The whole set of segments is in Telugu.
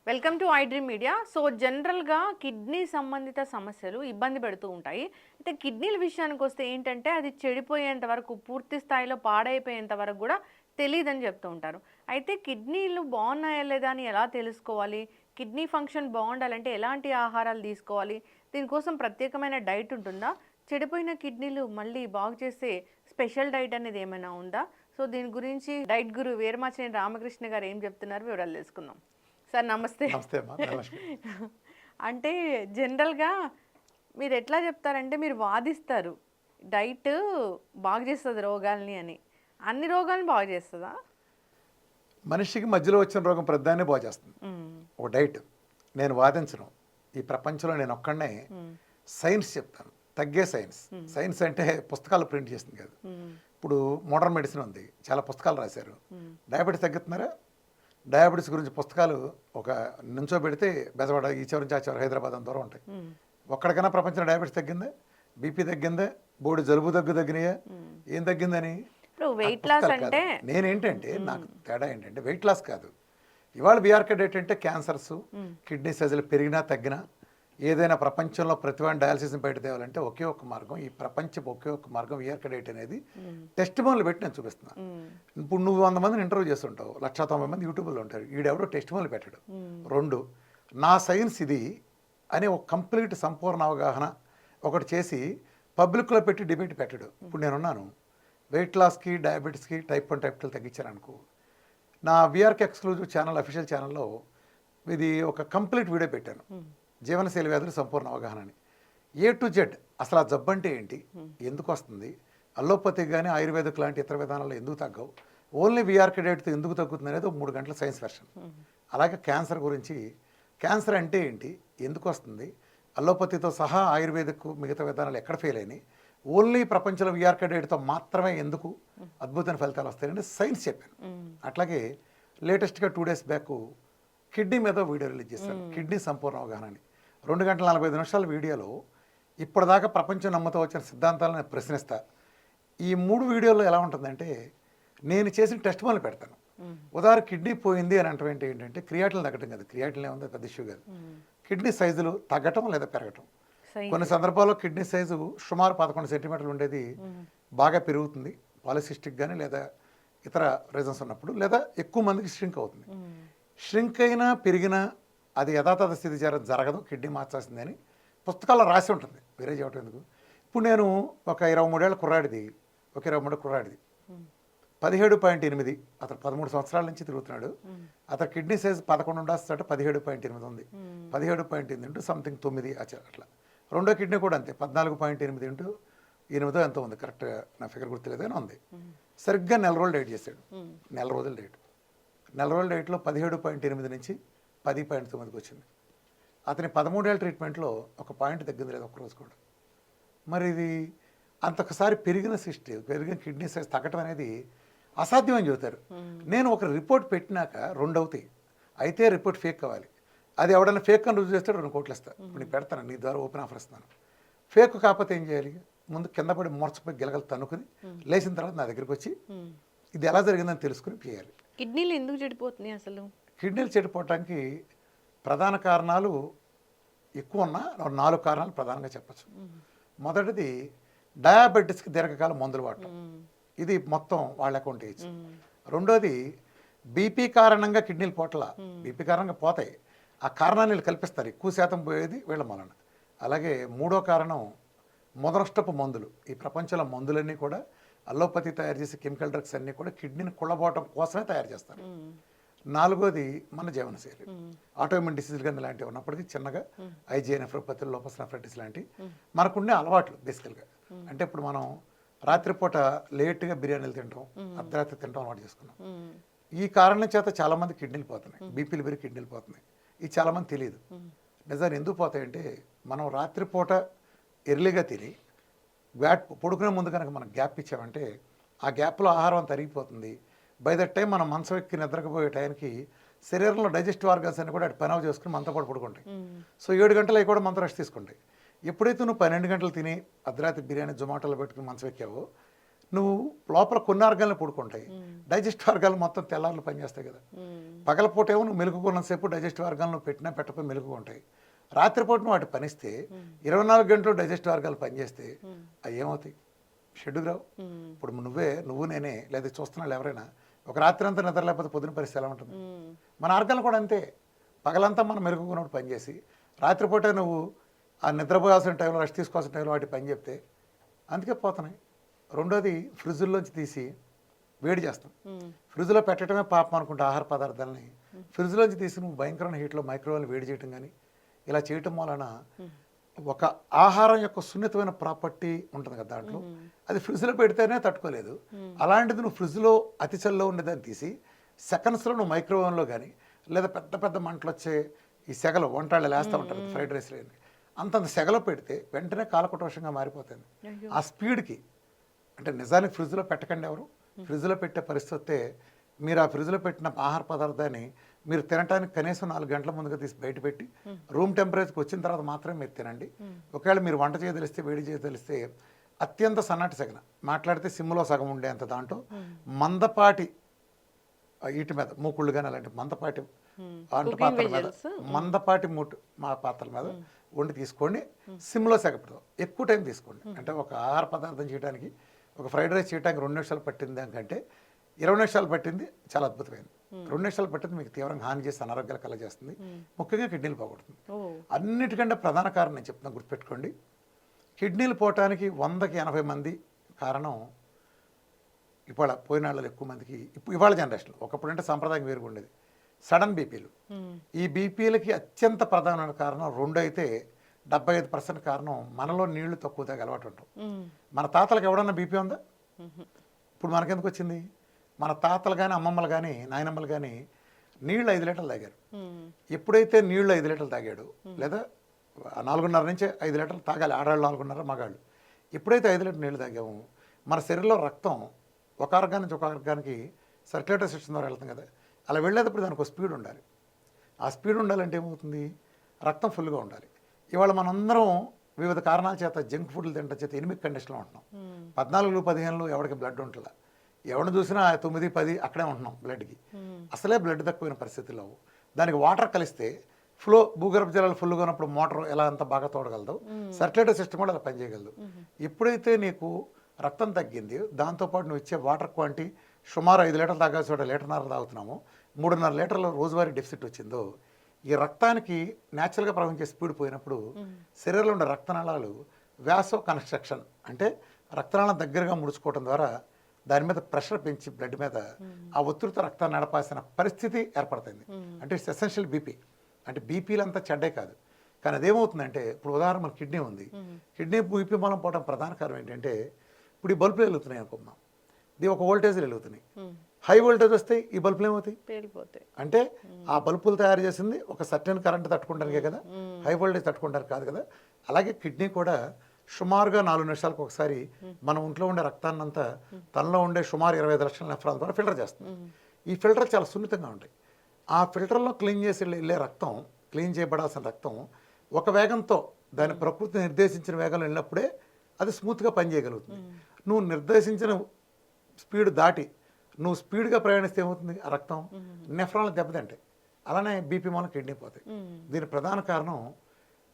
Welcome to I dream media. So జనరల్గా కిడ్నీ సంబంధిత సమస్యలు ఇబ్బంది పెడుతూ ఉంటాయి. అయితే కిడ్నీల విషయానికి వస్తే ఏంటంటే అది చెడిపోయేంత వరకు పూర్తి స్థాయిలో పాడైపోయేంత వరకు కూడా తెలియదని చెప్తూ ఉంటారు. అయితే కిడ్నీలు బాగున్నాయా లేదా అని ఎలా తెలుసుకోవాలి? కిడ్నీ ఫంక్షన్ బాగుండాలంటే ఎలాంటి ఆహారాలు తీసుకోవాలి? దీనికోసం ప్రత్యేకమైన డైట్ ఉంటుందా? చెడిపోయిన కిడ్నీలు మళ్ళీ బాగు చేసే స్పెషల్ డైట్ అనేది ఏమైనా ఉందా? సో దీని గురించి డైట్ గురు వీరమాచినేని రామకృష్ణ గారు ఏం చెప్తున్నారు వివరాలు తెలుసుకుందాం. సార్ నమస్తే. నమస్తే అమ్మా. అంటే జనరల్గా మీరు ఎట్లా చెప్తారంటే మీరు వాదిస్తారు డైట్ బాగు చేస్తుంది రోగాల్ని అని. అన్ని రోగాలను బాగు చేస్తుందా? మనిషికి మధ్యలో వచ్చిన రోగం ప్రధానే బాగు చేస్తుంది ఒక డైట్. నేను వాదించను. ఈ ప్రపంచంలో నేను ఒక్కడనే సైన్స్ చెప్తాను. తగ్గే సైన్స్. సైన్స్ అంటే పుస్తకాలు ప్రింట్ చేస్తుంది కాదు. ఇప్పుడు మోడర్న్ మెడిసిన్ ఉంది, చాలా పుస్తకాలు రాశారు. డయాబెటీస్ తగ్గుతున్నారా? డయాబెటీస్ గురించి పుస్తకాలు ఒక నుంచోబెడితే బెజవాడ ఈ చివరి నుంచి ఆ చివరి హైదరాబాద్ అంత దూరం ఉంటాయి. ఒక్కడికైనా ప్రపంచంలో డయాబెటీస్ తగ్గిందా? బీపీ తగ్గిందా? బోడి జలుబు తగ్గినాయా? ఏం తగ్గిందని? వెయిట్ లాస్ అంటే నేనేంటంటే నాకు తేడా ఏంటంటే వెయిట్ లాస్ కాదు. ఇవాళ విఆర్కే డైట్ అంటే క్యాన్సర్స్, కిడ్నీ సైజులు పెరిగినా తగ్గినా ఏదైనా ప్రపంచంలో ప్రతివాడిని డయాలసిస్ని బయట తేవాలంటే ఒకే ఒక్క మార్గం, ఈ ప్రపంచం ఒకే ఒక్క మార్గం విఆర్కే డైట్ అనేది టెస్ట్ మోన్లు పెట్టి నేను చూపిస్తున్నాను. ఇప్పుడు నువ్వు 100 మందిని ఇంటర్వ్యూ చేస్తుంటావు, 190 మంది యూట్యూబ్లో ఉంటారు. ఈడెవడో టెస్ట్ మోన్లు పెట్టాడు. 2, నా సైన్స్ ఇది అనే ఒక కంప్లీట్ సంపూర్ణ అవగాహన ఒకటి చేసి పబ్లిక్లో పెట్టి డిబేట్ పెట్టాడు. ఇప్పుడు నేనున్నాను వెయిట్ లాస్కి, డయాబెటీస్కి, టైప్ 1 టైప్ 2 తగ్గించాను అనుకో. నా విఆర్కే ఎక్స్క్లూజివ్ ఛానల్, అఫీషియల్ ఛానల్లో ఇది ఒక కంప్లీట్ వీడియో పెట్టాను. జీవనశైలి వ్యాధులు సంపూర్ణ అవగాహన అని. A to Z అసలు ఆ జబ్బు అంటే ఏంటి, ఎందుకు వస్తుంది, అల్లోపతి కానీ ఆయుర్వేదిక్ లాంటి ఇతర విధానాలు ఎందుకు తగ్గవు, ఓన్లీ విఆర్కే డైట్తో ఎందుకు తగ్గుతుంది అనేది 3 గంటల సైన్స్ వెర్షన్. అలాగే క్యాన్సర్ గురించి, క్యాన్సర్ అంటే ఏంటి, ఎందుకు వస్తుంది, అల్లోపతితో సహా ఆయుర్వేదిక్ మిగతా విధానాలు ఎక్కడ ఫెయిల్ అయినాయి, ఓన్లీ ప్రపంచంలో విఆర్కే డైట్తో మాత్రమే ఎందుకు అద్భుతమైన ఫలితాలు వస్తాయని సైన్స్ చెప్పాను. అట్లాగే లేటెస్ట్గా 2 days బ్యాక్ కిడ్నీ మీద వీడియో రిలీజ్ చేశాను. కిడ్నీ సంపూర్ణ అవగాహన అని 2 గంటల 45 నిమిషాల వీడియోలో ఇప్పటిదాకా ప్రపంచం నమ్మతో వచ్చిన సిద్ధాంతాలను నేను ప్రశ్నిస్తా. ఈ 3 వీడియోలో ఎలా ఉంటుందంటే నేను చేసిన టెస్ట్ మోన్లు పెడతాను. ఉదాహరణ కిడ్నీ పోయింది అని అంటే ఏంటంటే క్రియాటిన్ తగ్గటం కాదు, క్రియాటిన్ ఏముంది పెద్ద ఇష్యూ కాదు. కిడ్నీ సైజులు తగ్గటం లేదా పెరగటం. కొన్ని సందర్భాల్లో కిడ్నీ సైజు సుమారు 11 సెంటీమీటర్లు ఉండేది బాగా పెరుగుతుంది, పాలిసిస్టిక్ కానీ లేదా ఇతర రీజన్స్ ఉన్నప్పుడు, లేదా ఎక్కువ మందికి ష్రింక్ అవుతుంది. ష్రింక్ అయినా పెరిగినా అది యథాతథ స్థితి జరగదు, కిడ్నీ మార్చాల్సింది అని పుస్తకాల్లో రాసి ఉంటుంది. వేరే చేయటం ఎందుకు? ఇప్పుడు నేను ఒక 23 ఏళ్ళ కుర్రాడిది, ఒక 23 కుర్రాడిది 17.8, అతను 13 సంవత్సరాల నుంచి తిరుగుతున్నాడు. అతను కిడ్నీ సైజ్ 11 ఉండాల్సిందట, 17.8 ఉంది. 17.8 ఇంటూ సంథింగ్ 9 అట్లా. రెండో కిడ్నీ కూడా అంతే, 14.8 ఇంటూ 8 ఎంతో ఉంది, కరెక్ట్గా నా ఫిగర్ గుర్తులేదు కానీ ఉంది. సరిగ్గా 4 రోజులు డైట్ చేశాడు. 4 రోజులు డైట్. 4 రోజుల డైట్లో 17.8 నుంచి 10.9కి వచ్చింది. అతని 13 ఏళ్ళ ట్రీట్మెంట్లో ఒక పాయింట్ తగ్గింది లేదు ఒక్కరోజు కూడా. మరి ఇది అంతొకసారి పెరిగిన కిడ్నీ సైజ్ తగ్గటం అనేది అసాధ్యమని చెబుతారు. నేను ఒక రిపోర్ట్ పెట్టినాక 2 అవుతాయి. అయితే రిపోర్ట్ ఫేక్ కావాలి. అది ఎవడన్నా ఫేక్ అని రుజువు చేస్తే 2 కోట్లు ఇస్తాను. ఇప్పుడు నీకు పెడతాను, నీ ద్వారా ఓపెన్ ఆఫర్ ఇస్తాను. ఫేక్ కాకపోతే ఏం చేయాలి? ముందు కింద పడి మూర్చపోయి గిలగలు తన్నుకుని లేచిన తర్వాత నా దగ్గరికి వచ్చి ఇది ఎలా జరిగిందని తెలుసుకుని చేయాలి. కిడ్నీలు ఎందుకు చెడిపోతున్నాయి అసలు? కిడ్నీలు చెడిపోవటానికి ప్రధాన కారణాలు ఎక్కువ ఉన్నా 4 కారణాలు ప్రధానంగా చెప్పచ్చు. మొదటిది డయాబెటీస్కి దీర్ఘకాలం మందులు వాడటం, ఇది మొత్తం వాళ్ళ అకౌంట్ వేయచ్చు. రెండోది బీపీ కారణంగా కిడ్నీలు పోట్ల, బీపీ కారణంగా పోతాయి, ఆ కారణాన్ని వీళ్ళు కల్పిస్తారు, ఎక్కువ శాతం పోయేది వీళ్ళ వలన. అలాగే 3వ కారణం మొదనష్టపు మందులు. ఈ ప్రపంచంలో మందులన్నీ కూడా అల్లోపతి తయారు చేసే కెమికల్ డ్రగ్స్ అన్నీ కూడా కిడ్నీని కుళ్ళబోవటం కోసమే తయారు చేస్తారు. 4వది మన జీవనశైలి. ఆటోఇమ్యూన్ డిసీజులు కానీ ఇలాంటివి ఉన్నప్పటికీ చిన్నగా ఐజీ నెఫ్రోపతి, లోపస్ నెఫ్రైటిస్ లాంటి మనకుండే అలవాట్లు బేసికల్గా. అంటే ఇప్పుడు మనం రాత్రిపూట లేట్గా బిర్యానీలు తింటాం, అర్ధరాత్రి తింటాం అలవాటు చేసుకున్నాం. ఈ కారణం చేత చాలామంది కిడ్నీలు పోతున్నాయి, బీపీలు పెరిగి కిడ్నీలు పోతున్నాయి. ఇది చాలామంది తెలియదు. నిజాన్ని ఎందుకు పోతాయంటే మనం రాత్రిపూట ఎర్లీగా తిని పడుకునే ముందు కనుక మనం గ్యాప్ ఇచ్చామంటే ఆ గ్యాప్లో ఆహారం అంతా అరిగిపోతుంది. బై దట్ టైం మనం మంచం ఎక్కి నిద్రకపోయే టైంకి శరీరంలో డైజెస్టివ్ ఆర్గన్స్ అన్ని కూడా అటు పని చేసుకుని మనతో పాటు పడుకుంటాయి. సో 7 గంటలు అవి కూడా మనతో రెస్ట్ తీసుకుంటాయి. ఎప్పుడైతే నువ్వు 12 గంటలు తిని అర్ధరాత్రి బిర్యానీ జొమాటోలో పెట్టుకుని మంచం ఎక్కావో నువ్వు లోపల కొన్ని ఆర్గాన్లు పడుకుంటాయి, డైజెస్టివ్ ఆర్గాన్లు మొత్తం తెల్లారులు పనిచేస్తాయి కదా. పగలపూట ఏమో నువ్వు మెలుగుకున్నంతసేపు డైజెస్టివ్ ఆర్గాన్లో పెట్టినా పెట్టకపోయి మెలుగు ఉంటాయి. రాత్రిపూట నువ్వు వాటి పనిస్తే 24 గంటలు డైజెస్టివ్ ఆర్గాన్లు పనిచేస్తే అవి ఏమవుతాయి? షెడ్యూల్ రావు. ఇప్పుడు నువ్వు నేనే లేదా చూస్తున్నాళ్ళు ఎవరైనా ఒక రాత్రి అంతా నిద్ర లేకపోతే పొద్దున పరిస్థితి ఎలా ఉంటుంది? మన ఆర్గాన్లు కూడా అంతే. పగలంతా మనం మెరుగుకున్నప్పుడు పనిచేసి రాత్రిపూట నువ్వు ఆ నిద్రపోయాల్సిన టైంలో రెస్ట్ తీసుకోవాల్సిన టైంలో వాటి పని చెప్తే అందుకే పోతున్నాయి. రెండోది ఫ్రిడ్జ్లోంచి తీసి వేడి చేస్తాం. ఫ్రిడ్జ్లో పెట్టడమే పాపం అనుకుంటే ఆహార పదార్థాలని ఫ్రిడ్జ్లోంచి తీసి నువ్వు భయంకరమైన హీట్లో మైక్రోవేవ్లో వేడి చేయటం కానీ ఇలా చేయటం వలన ఒక ఆహారం యొక్క సున్నితమైన ప్రాపర్టీ ఉంటుంది కదా దాంట్లో, అది ఫ్రిడ్జ్లో పెడితేనే తట్టుకోలేదు. అలాంటిది నువ్వు ఫ్రిడ్జ్లో అతి చల్లో ఉండేదాన్ని తీసి సెకండ్స్లో నువ్వు మైక్రోవేవ్లో కానీ లేదా పెద్ద పెద్ద మంటలు వచ్చే ఈ సెగలు వంటాళ్ళు వేస్తూ ఉంటారు ఫ్రైడ్ రైస్ లేని అంతంత సెగలో పెడితే వెంటనే కాలకటోషంగా మారిపోతుంది. ఆ స్పీడ్కి అంటే నిజానికి ఫ్రిడ్జ్లో పెట్టకండి ఎవరు. ఫ్రిడ్జ్లో పెట్టే పరిస్థితి వస్తే మీరు ఆ ఫ్రిడ్జ్లో పెట్టిన ఆహార పదార్థాన్ని మీరు తినడానికి కనీసం 4 గంటల ముందుగా తీసి బయట పెట్టి రూమ్ టెంపరేచర్కి వచ్చిన తర్వాత మాత్రమే మీరు తినండి. ఒకవేళ మీరు వంట చేయదలిస్తే వేడి చేయదలిస్తే అత్యంత సన్నటి సెగన మాట్లాడితే సిమ్లో సగం ఉండేంత దాంట్లో మందపాటి వీటి మీద మూకుళ్ళు కానీ అలాంటి మందపాటి వంట పాత్రల మీద మందపాటి మా పాత్రల మీద వండి తీసుకోండి. సిమ్లో సెగపెడతాం. ఎక్కువ టైం తీసుకోండి. అంటే ఒక ఆహార పదార్థం చేయడానికి ఒక ఫ్రైడ్ రైస్ చేయడానికి 2 నిమిషాలు పట్టింది దానికంటే 20 నిమిషాలు పట్టింది చాలా అద్భుతమైంది. 2 నిమిషాలు పట్టింది మీకు తీవ్రంగా హాని చేసి అనారోగ్యాలు కలగజేస్తుంది, ముఖ్యంగా కిడ్నీలు పోగొడుతుంది. అన్నిటికంటే ప్రధాన కారణం నేను చెప్తున్నా గుర్తుపెట్టుకోండి. కిడ్నీలు పోవటానికి 100కి 80 మంది కారణం ఇవాళ పోయిన వాళ్ళలో ఎక్కువ మందికి ఇవాళ జనరేషన్ ఒకప్పుడు అంటే సాంప్రదాయం వేరుగా ఉండేది సడన్ బీపీలు. ఈ బీపీలకి అత్యంత ప్రధానమైన కారణం 2 అయితే 75% కారణం మనలో నీళ్లు తక్కువ తాగే అలవాటు ఉంటాం. మన తాతలకు ఎవడన్నా బీపీ ఉందా? ఇప్పుడు మనకెందుకు వచ్చింది? మన తాతలు కానీ అమ్మమ్మలు కానీ నాయనమ్మలు కానీ నీళ్ళు 5 లీటర్లు తాగారు. ఎప్పుడైతే నీళ్లు 5 లీటర్లు తాగాడు లేదా 4:30 నుంచి 5 లీటర్లు తాగాలి ఆడవాళ్ళు, 4:30 మగాళ్ళు. ఎప్పుడైతే 5 లీటర్లు నీళ్ళు తాగామో మన శరీరంలో రక్తం ఒక ఆర్గాన్ నుంచి ఒక ఆర్గాన్కి సర్క్యులేటరీ సిస్టమ్ ద్వారా వెళ్తాం కదా, అలా వెళ్ళేటప్పుడు దానికి ఒక స్పీడ్ ఉండాలి. ఆ స్పీడ్ ఉండాలంటే ఏమవుతుంది? రక్తం ఫుల్గా ఉండాలి. ఇవాళ మనందరం వివిధ కారణాల చేత జంక్ ఫుడ్లు తింటే చేత ఎనిమిక్ కండిషన్లో ఉంటున్నాం. 14, 15 ఎవరికి బ్లడ్ ఉంటుందా? ఎవరిని చూసినా 9, 10 అక్కడే ఉంటున్నాం బ్లడ్కి. అసలే బ్లడ్ తక్కువైన పరిస్థితుల్లో దానికి వాటర్ కలిస్తే భూగర్భ జలాలు ఫుల్గా ఉన్నప్పుడు మోటార్ ఎలా అంత బాగా తోడగలదు, సర్క్యులేటరీ సిస్టమ్ కూడా అలా పనిచేయగలదు. ఎప్పుడైతే నీకు రక్తం తగ్గింది దాంతోపాటు నువ్వు ఇచ్చే వాటర్ క్వాంటిటీ సుమారు 5 లీటర్లు తాగాల్సి 1.5 లీటర్న్నర తాగుతున్నాము, 3.5 లీటర్ల రోజువారీ డెఫిసిట్ వచ్చిందో ఈ రక్తానికి న్యాచురల్గా ప్రవహించే స్పీడ్ పోయినప్పుడు శరీరంలో ఉండే రక్తనాళాలు వ్యాసో కన్స్ట్రక్షన్ అంటే రక్తనాళం దగ్గరగా ముడుచుకోవడం ద్వారా దాని మీద ప్రెషర్ పెంచి బ్లడ్ మీద ఆ ఒత్తిడితో రక్తాన్ని నడపాల్సిన పరిస్థితి ఏర్పడుతుంది. అంటే ఇట్స్ ఎసెన్షియల్ బీపీ. అంటే బీపీలు అంతా చెడ్డే కాదు, కానీ అదేమవుతుందంటే ఇప్పుడు ఉదాహరణ మన కిడ్నీ ఉంది. కిడ్నీ బీపీ మూలం పోవడం ప్రధాన కారణం ఏంటంటే ఇప్పుడు ఈ బల్బులు వెలుగుతున్నాయి అనుకున్నాం, ఇది ఒక వోల్టేజ్లు వెలుగుతున్నాయి. హై వోల్టేజ్ వస్తే ఈ బల్బులు ఏమవుతాయి? అంటే ఆ బల్బులు తయారు చేసింది ఒక సర్టెన్ కరెంట్ తట్టుకుంటానికే కదా, హై వోల్టేజ్ తట్టుకుంటారు కాదు కదా. అలాగే కిడ్నీ కూడా సుమారుగా 4 నిమిషాలకు ఒకసారి మన ఒంట్లో ఉండే రక్తాన్ని అంతా తనలో ఉండే సుమారు 25 లక్షల నెఫ్రాల ద్వారా ఫిల్టర్ చేస్తుంది. ఈ ఫిల్టర్ చాలా సున్నితంగా ఉంటాయి. ఆ ఫిల్టర్లో క్లీన్ చేసి వెళ్ళే రక్తం, క్లీన్ చేయబడాల్సిన రక్తం ఒక వేగంతో దాని ప్రకృతి నిర్దేశించిన వేగంలో వెళ్ళినప్పుడే అది స్మూత్గా పనిచేయగలుగుతుంది. నువ్వు నిర్దేశించిన స్పీడ్ దాటి నువ్వు స్పీడ్గా ప్రయాణిస్తే ఏమవుతుంది? ఆ రక్తం నెఫ్రాన్లు దెబ్బతింటాయి. అలానే బీపీ మూలం కిడ్నీ పోతాయి. దీని ప్రధాన కారణం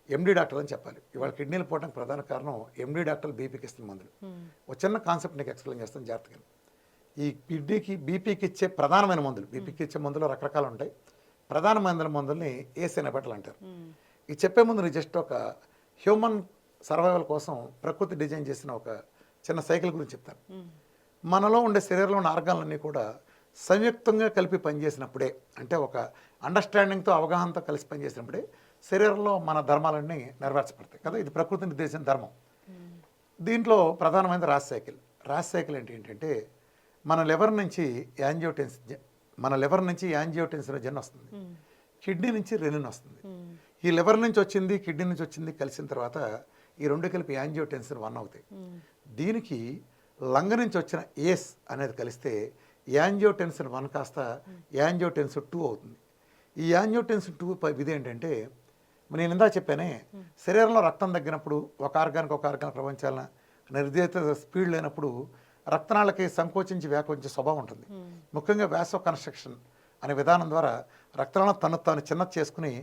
ఎండి డాక్టర్ అని చెప్పాలి. ఇవాళ కిడ్నీలు పోవడానికి ప్రధాన కారణం ఎండి డాక్టర్లు బీపీకి ఇస్తున్న మందులు. ఒక చిన్న కాన్సెప్ట్ నీకు ఎక్స్ప్లెయిన్ చేస్తాను జాగ్రత్తగా. ఈ కిడ్నీకి బీపీకి ఇచ్చే ప్రధానమైన మందులు, బీపీకి ఇచ్చే మందులు రకరకాలు ఉంటాయి. ప్రధానమైన మందుల్ని ఏసెనబెటల్ అంటారు. ఇది చెప్పే ముందు నేను జస్ట్ ఒక హ్యూమన్ సర్వైవల్ కోసం ప్రకృతి డిజైన్ చేసిన ఒక చిన్న సైకిల్ గురించి చెప్తాను. మనలో ఉండే శరీరంలో ఉన్న ఆర్గాన్లన్నీ కూడా సంయుక్తంగా కలిపి పనిచేసినప్పుడే, అంటే ఒక అండర్స్టాండింగ్తో అవగాహనతో కలిసి పనిచేసినప్పుడే శరీరంలో మన ధర్మాలన్నీ నెరవేర్చబడతాయి కదా. ఇది ప్రకృతి నిర్దేశించిన ధర్మం. దీంట్లో ప్రధానమైనది రాస్ సైకిల్. రాస్ సైకిల్ ఏంటంటే మన లివర్ నుంచి యాంజియోటెన్సిన్ జన్ వస్తుంది, కిడ్నీ నుంచి రెనిన్ వస్తుంది. ఈ లివర్ నుంచి వచ్చింది, కిడ్నీ నుంచి వచ్చింది కలిసిన తర్వాత ఈ రెండు కలిపి యాంజియోటెన్సిన్ 1 అవుతాయి. దీనికి లంగ్ నుంచి వచ్చిన ఏస్ అనేది కలిస్తే యాంజియోటెన్సిన్ 1 కాస్త యాంజియోటెన్సిన్ 2 అవుతుంది. ఈ యాంజియోటెన్సిన్ 2 విధి ఏంటంటే నేను ఇందా చెప్పానే, శరీరంలో రక్తం తగ్గినప్పుడు ఒక ఆర్గానికి ప్రపంచాలన్న నిర్దేశిత స్పీడ్ లేనప్పుడు రక్తనాళకి సంకోచించి వ్యాకోచించే స్వభావం ఉంటుంది. ముఖ్యంగా వ్యాసో కన్స్ట్రక్షన్ అనే విధానం ద్వారా రక్తనాళం తను తాను చిన్నది చేసుకుని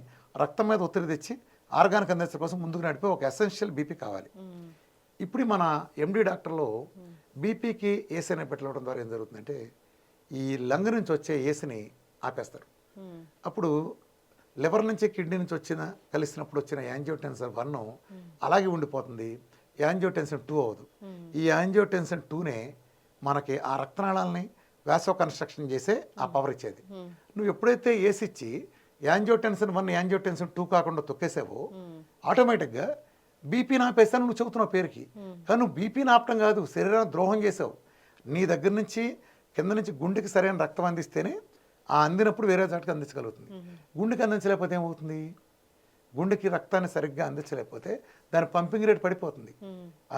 రక్తం మీద ఒత్తిడి తెచ్చి ఆర్గానిక్ అందించడం కోసం ముందుకు నడిపే ఒక ఎసెన్షియల్ బీపీ కావాలి. ఇప్పుడు మన ఎండి డాక్టర్లో బీపీకి ఏసీ అనే పెట్టడం ద్వారా ఏం జరుగుతుందంటే ఈ లంగ్ నుంచి వచ్చే ఏసీని ఆపేస్తారు. అప్పుడు లివర్ నుంచి కిడ్నీ నుంచి కలిసినప్పుడు వచ్చిన యాంజియోటెన్సిన్ 1 అలాగే ఉండిపోతుంది, యాంజియోటెన్సిన్ 2 అవ్వదు. ఈ యాంజియోటెన్సిన్ 2నే మనకి ఆ రక్తనాళాలని వాసో కన్స్ట్రక్షన్ చేసే ఆ పవర్ ఇచ్చేది. నువ్వు ఎప్పుడైతే ఏసీ ఇచ్చి యాంజియోటెన్సిన్ 1 యాంజియోటెన్సిన్ 2 కాకుండా తొక్కేసావో ఆటోమేటిక్గా బీపీని ఆపేస్తాను నువ్వు చెబుతున్నావు పేరుకి, కానీ నువ్వు బీపీని ఆపటం కాదు, శరీరాన్ని ద్రోహం చేసావు. నీ దగ్గర నుంచి కింద నుంచి గుండెకి సరైన రక్తం అందిస్తేనే ఆ అందినప్పుడు వేరే చాటుకి అందించగలుగుతుంది. గుండెకి అందించలేకపోతే ఏమవుతుంది? గుండెకి రక్తాన్ని సరిగ్గా అందించలేకపోతే దాని పంపింగ్ రేట్ పడిపోతుంది.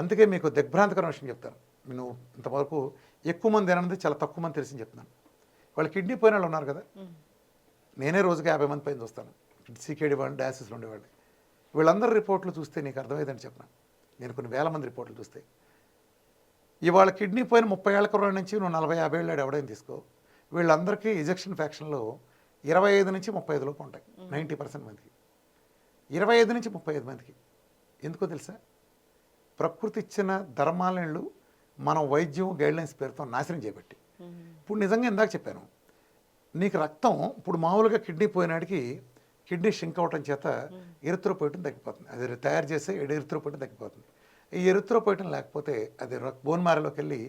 అందుకే మీకు దిగ్భ్రాంతికరమైన విషయం చెప్తాను. నేను ఇంతవరకు ఎక్కువ మంది అన్నది చాలా తక్కువ మంది తెలిసి చెప్తున్నాను. వాళ్ళు కిడ్నీ పోయిన వాళ్ళు ఉన్నారు కదా, నేనే రోజుకి 50 మంది పైన చూస్తాను. సీకేడి వాళ్ళు, డయాసిస్లో ఉండేవాళ్ళు. వీళ్ళందరి రిపోర్ట్లు చూస్తే నీకు అర్థమైందని చెప్పిన నేను కొన్ని వేల మంది రిపోర్ట్లు చూస్తే ఇవాళ కిడ్నీ పోయిన 30 ఏళ్ల కుర్రాడి నుంచి నువ్వు 40-50 ఏళ్ళు ఎవడైనా తీసుకో, వీళ్ళందరికీ ఎజెక్షన్ ఫ్యాక్షన్లో 25 నుంచి 35 లోపు ఉంటాయి. 90% మందికి 25 నుంచి 35 మందికి. ఎందుకో తెలుసా? ప్రకృతి ఇచ్చిన ధర్మాలను మనం వైద్యం గైడ్లైన్స్ పేరుతో నాశనం చేయబట్టి. ఇప్పుడు నిజంగా ఇందాక చెప్పాను, నీకు రక్తం ఇప్పుడు మామూలుగా కిడ్నీ పోయినాడికి కిడ్నీ షింక్ అవటం చేత ఎరిత్రోపోయిటం తగ్గిపోతుంది. అది తయారు చేసే ఎరిత్రోపోయిటం తగ్గిపోతుంది. ఈ ఎరిత్రోపోయిటం లేకపోతే అది బోన్ మ్యారోలోకి వెళ్ళి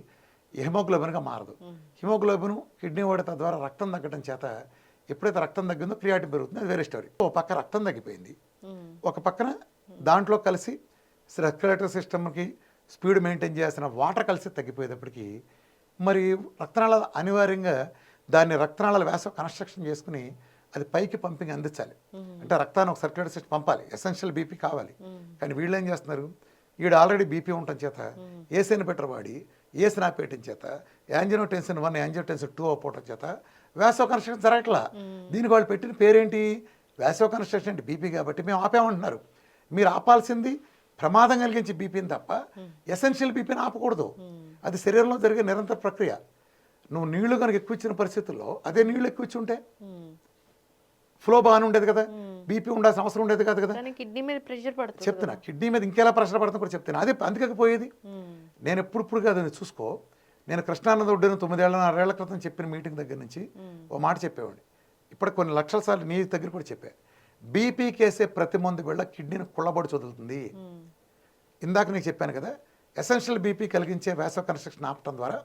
హిమోగ్లోబిన్గా మారదు. హిమోగ్లోబిన్ కిడ్నీ వాడి తద్వారా రక్తం తగ్గడం చేత ఎప్పుడైతే రక్తం తగ్గిందో క్రియాటిన్ పెరుగుతుంది, అది వేరే స్టోరీ. ఒక పక్క రక్తం తగ్గిపోయింది, ఒక పక్కన దాంట్లో కలిసి రెస్పిరేటరీ సిస్టమ్కి స్పీడ్ మెయింటైన్ చేయాల్సిన వాటర్ కలిసి తగ్గిపోయేటప్పటికి మరి రక్తనాళాలు అనివార్యంగా దాన్ని రక్తనాళాల వ్యాసం కన్స్ట్రక్షన్ చేసుకుని అది పైకి పంపింగ్ అందించాలి. అంటే రక్తాన్ని ఒక సర్క్యులేటరీ సిస్టమ్ పంపాలి, ఎసెన్షియల్ బీపీ కావాలి. కానీ వీళ్ళు ఏం చేస్తున్నారు, వీడు ఆల్రెడీ బీపీ ఉండటం చేత ఏసీని బెటర్ వాడి ఏసీని ఆపేయటం చేత యాంజియోటెన్సిన్ 1 యాంజియోటెన్సిన్ 2 అవ్వటం చేత వ్యాసో కన్స్ట్రక్షన్ జరగట్లా. దీనికి వాళ్ళు పెట్టిన పేరేంటి? వ్యాసో కన్స్ట్రక్షన్ అంటే బీపీ కాబట్టి మేము ఆపామంటున్నారు. మీరు ఆపాల్సింది ప్రమాదం కలిగించే బీపీని తప్ప ఎసెన్షియల్ బీపీని ఆపకూడదు. అది శరీరంలో జరిగే నిరంతర ప్రక్రియ. నువ్వు నీళ్లు కనుక ఎక్కువ ఇచ్చిన పరిస్థితుల్లో అదే నీళ్లు ఎక్కువ ఇచ్చి ఉంటే ఫ్లో బాగానే ఉండేది కదా, బీపీ ఉండాల్సిన అవసరం ఉండేది కాదు కదా. కిడ్నీ మీద ప్రెషర్ పడుతుంది. చెప్తున్నా, కిడ్నీ మీద ఇంకెలా ప్రెషర్ పడుతుంది కూడా చెప్తున్నా. అదే అందుకే పోయేది. నేను ఎప్పుడు కాదు అది చూసుకో. నేను కృష్ణానంద ఒడ్డున 9 ఏళ్ల క్రితం చెప్పిన మీటింగ్ దగ్గర నుంచి ఓ మాట చెప్పేవాడిని. ఇప్పుడు కొన్ని లక్షల సార్లు నీ దగ్గర కూడా చెప్పా, బీపీ కేసే ప్రతి మందు వెళ్ళ కిడ్నీని కుళ్ళబడి చదువుతుంది. ఇందాక నీకు చెప్పాను కదా, ఎసెన్షియల్ బీపీ కలిగించే వ్యాసో కన్స్ట్రక్షన్ ఆపటం ద్వారా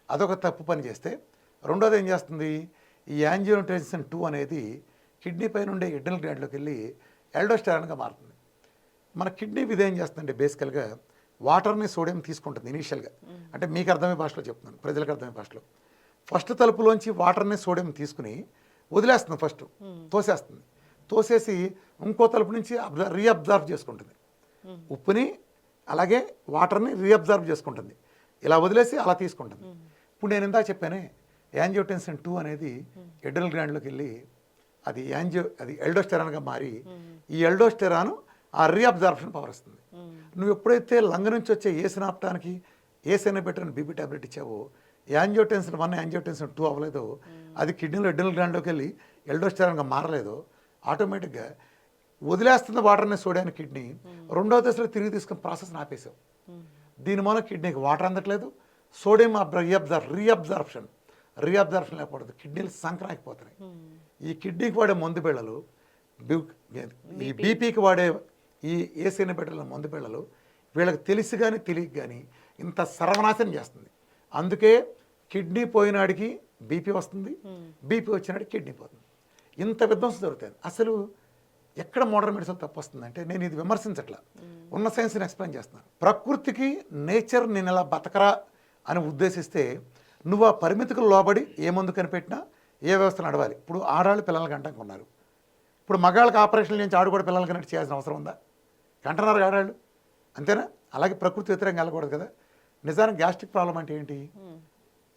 అదొక తప్పు పని చేస్తే, రెండోది ఏం చేస్తుంది, ఈ యాంజియోటెన్సిన్ 2 అనేది కిడ్నీ పై నుండి ఎడ్రినల్ గ్లాండ్లోకి వెళ్ళి ఎల్డోస్టెరాన్గా మారుతుంది. మన కిడ్నీ ఇది ఏం చేస్తుందంటే బేసికల్గా వాటర్ని సోడియం తీసుకుంటుంది ఇనీషియల్గా. అంటే మీకు అర్థమయ్యే భాషలో చెప్తున్నాను, ప్రజలకు అర్థమయ్యే భాషలో. ఫస్ట్ తలుపులోంచి వాటర్ని సోడియం తీసుకుని వదిలేస్తుంది, ఫస్ట్ తోసేస్తుంది. తోసేసి ఇంకో తలుపు నుంచి రీఅబ్జర్వ్ చేసుకుంటుంది. ఉప్పుని అలాగే వాటర్ని రీఅబ్జర్వ్ చేసుకుంటుంది. ఇలా వదిలేసి అలా తీసుకుంటుంది. ఇప్పుడు నేను ఇందాక చెప్పానే, యాంజియోటెన్సిన్ 2 అనేది ఎడ్రినల్ గ్లాండ్లోకి వెళ్ళి అది ఎల్డోస్టెరాన్గా మారి ఈ ఎల్డోస్టెరాన్ ఆ రీఅబ్జార్ప్షన్ పవర్ వస్తుంది. నువ్వు ఎప్పుడైతే లంగ్ నుంచి వచ్చే ఏసీని ఆపటానికి ఏసీని పెట్టిన బీపీ టాబ్లెట్ ఇచ్చావో, యాంజియోటెన్సిన్ 1 యాంజియోటెన్సిన్ 2 అవ్వలేదో, అది కిడ్నీలో ఎడ్రినల్ గ్లాండ్లోకి వెళ్ళి ఎల్డోస్టెరాన్గా మారలేదో, ఆటోమేటిక్గా వదిలేస్తున్న వాటర్ని సోడియాన్ని కిడ్నీ రెండో దశలో తిరిగి తీసుకుని ప్రాసెస్ని ఆపేసావు. దీని మూలం కిడ్నీకి వాటర్ అందట్లేదు, సోడియం రీఅబ్జార్ప్షన్ లేకపోతే కిడ్నీలు సంక్రాంతిపోతున్నాయి. ఈ కిడ్నీకి వాడే మందు బిళ్ళలు, ఈ బీపీకి వాడే ఈ ఏసీని పెట్టిన మందు బిళ్ళలు వీళ్ళకి తెలిసి కానీ తెలియక కానీ ఇంత సర్వనాశనం చేస్తుంది. అందుకే కిడ్నీ పోయినాడికి బీపీ వస్తుంది, బీపీ వచ్చినాడికి కిడ్నీ పోతుంది. ఇంత విధ్వంసం జరుగుతుంది. అసలు ఎక్కడ మోడర్న్ మెడిసిన్ తప్పు వస్తుందంటే, నేను ఇది విమర్శించట్లా, ఉన్న సైన్స్ని ఎక్స్ప్లెయిన్ చేస్తున్నాను. ప్రకృతికి నేచర్ నేను ఇలా బతకరా అని ఉద్దేశిస్తే నువ్వు ఆ పరిమితికి లోబడి ఏ మందు కనిపెట్టినా ఏ వ్యవస్థ నడవాలి. ఇప్పుడు ఆడాళ్ళు పిల్లలు కంటానికి ఉన్నారు. ఇప్పుడు మగాళ్ళకి ఆపరేషన్ నుంచి ఆడు కూడా పిల్లలు కనెక్ట్ చేయాల్సిన అవసరం ఉందా? కంటున్నారు ఆడాళ్ళు, అంతేనా? అలాగే ప్రకృతి వ్యతిరేకంగా వెళ్ళకూడదు కదా. నిజానికి గ్యాస్ట్రిక్ ప్రాబ్లం అంటే ఏంటి?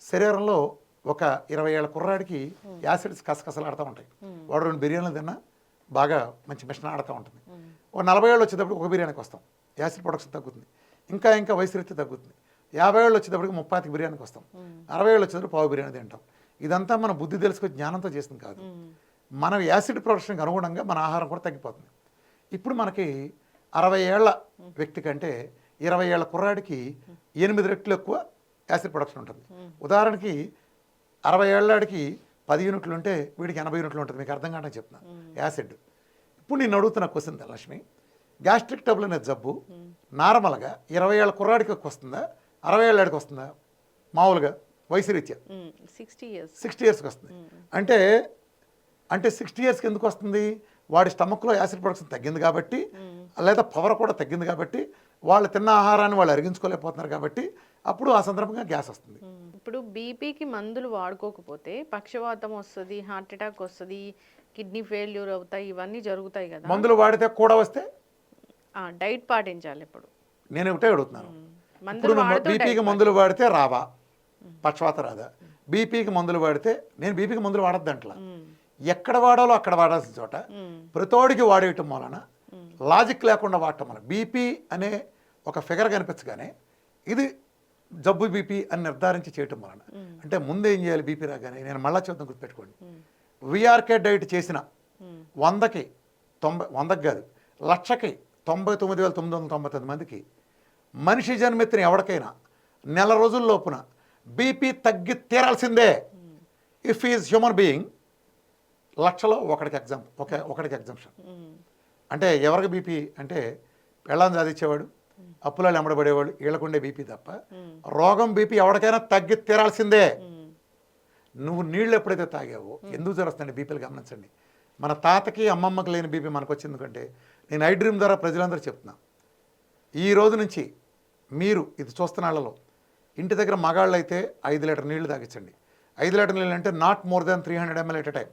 శరీరంలో ఒక 20 ఏళ్ల కుర్రాడికి యాసిడ్స్ కసకసలాడుతూ ఉంటాయి. వాడు 2 బిర్యానీలు తిన్నా బాగా మంచి మిషన్ ఆడుతూ ఉంటుంది. ఒక 40 ఏళ్ళు వచ్చేటప్పుడు ఒక బిర్యానీకి వస్తాం, యాసిడ్ ప్రొడక్షన్ తగ్గుతుంది. ఇంకా వయసు రీతి తగ్గుతుంది. 50 ఏళ్ళు వచ్చేటప్పటికి 30 బిర్యానీకి వస్తాం. 60 ఏళ్ళు వచ్చేటప్పుడు పావు బిర్యానీ తింటాం. ఇదంతా మన బుద్ధి తెలుసుకుని జ్ఞానంతో చేసింది కాదు. మన యాసిడ్ ప్రొడక్షన్కి అనుగుణంగా మన ఆహారం కూడా తగ్గిపోతుంది. ఇప్పుడు మనకి 60 ఏళ్ల వ్యక్తి కంటే 20 ఏళ్ల కుర్రాడికి 8 రెట్లు ఎక్కువ యాసిడ్ ప్రొడక్షన్ ఉంటుంది. ఉదాహరణకి 60 ఏళ్ళకి 10 యూనిట్లు ఉంటే వీడికి 80 యూనిట్లు ఉంటుంది. మీకు అర్థం కావడం చెప్తున్నా యాసిడ్. ఇప్పుడు నేను అడుగుతున్న క్వశ్చన్ లక్ష్మి, గ్యాస్ట్రిక్ ట్రబుల్ అనే జబ్బు నార్మల్గా 20 ఏళ్ల కుర్రాడికి వస్తుందా, 60 ఏళ్ళకి వస్తుందా? మామూలుగా వయసు రీత్యా 60 ఇయర్స్కి వస్తుంది. అంటే 60 ఇయర్స్కి ఎందుకు వస్తుంది? వాడి స్టమక్లో యాసిడ్ ప్రొడక్షన్ తగ్గింది కాబట్టి, లేదా పవర్ కూడా తగ్గింది కాబట్టి, వాళ్ళు తిన్న ఆహారాన్ని వాళ్ళు అరిగించుకోలేకపోతున్నారు కాబట్టి అప్పుడు ఆ సందర్భంగా గ్యాస్ వస్తుంది. ఇప్పుడు బీపీకి మందులు వాడుకోకపోతే పక్షవాతం వస్తుంది, హార్ట్ అటాక్ వస్తుంది, కిడ్నీ ఫెయిల్యూర్ అవుతాయి, ఇవన్నీ జరుగుతాయి కదా. మందులు వాడితే కూడా వస్తే డైట్ పాటించాలి. ఇప్పుడు నేను ఒకటే అడుగుతున్నాను, ఇప్పుడు బీపీకి మందులు వాడితే రావా, పక్షవాత రాదా? బీపీకి మందులు వాడితే, నేను బీపీకి మందులు వాడద్దంట్లా, ఎక్కడ వాడాలో అక్కడ వాడాల్సిన చోట ప్రతోడికి వాడేయటం వలన, లాజిక్ లేకుండా వాడటం వలన బీపీ అనే ఒక ఫిగర్ కనిపించగానే ఇది జబ్బు బీపీ అని నిర్ధారించి చేయటం వలన, అంటే ముందు ఏం చేయాలి? బీపీ రాగానే నేను మళ్ళా చూద్దాం, గుర్తుపెట్టుకోండి, విఆర్కే డైట్ చేసిన 100కి కాదు 1,00,000కి 99,999 మందికి మనిషి జన్మెత్తిన ఎవరికైనా నెల రోజుల లోపున బీపీ తగ్గి తీరాల్సిందే. ఇఫ్ ఈజ్ హ్యూమన్ బీయింగ్, 1,00,000లో ఒకడికి ఎగ్జాంప్షన్. అంటే ఎవరికి బీపీ అంటే పెళ్ళాన్ని సాధించేవాడు, అప్పులలో ఎమ్మడబడేవాడు, వీళ్ళకుండే బీపీ తప్ప రోగం బీపీ ఎవరికైనా తగ్గి తీరాల్సిందే. నువ్వు నీళ్ళు ఎప్పుడైతే తాగావో ఎందుకు జరుగుతుంది బీపీలు గమనించండి. మన తాతకి అమ్మమ్మకి లేని బీపీ మనకు వచ్చింది ఎందుకంటే, నేను ఐ డ్రీమ్ ద్వారా ప్రజలందరూ చెప్తున్నా, ఈ రోజు నుంచి మీరు ఇది చూస్తున్న వాళ్ళలో ఇంటి దగ్గర మగాళ్ళు అయితే 5 లీటర్ నీళ్లు తాగించండి. 5 లీటర్ నీళ్ళు అంటే not more than 300 ml at a time.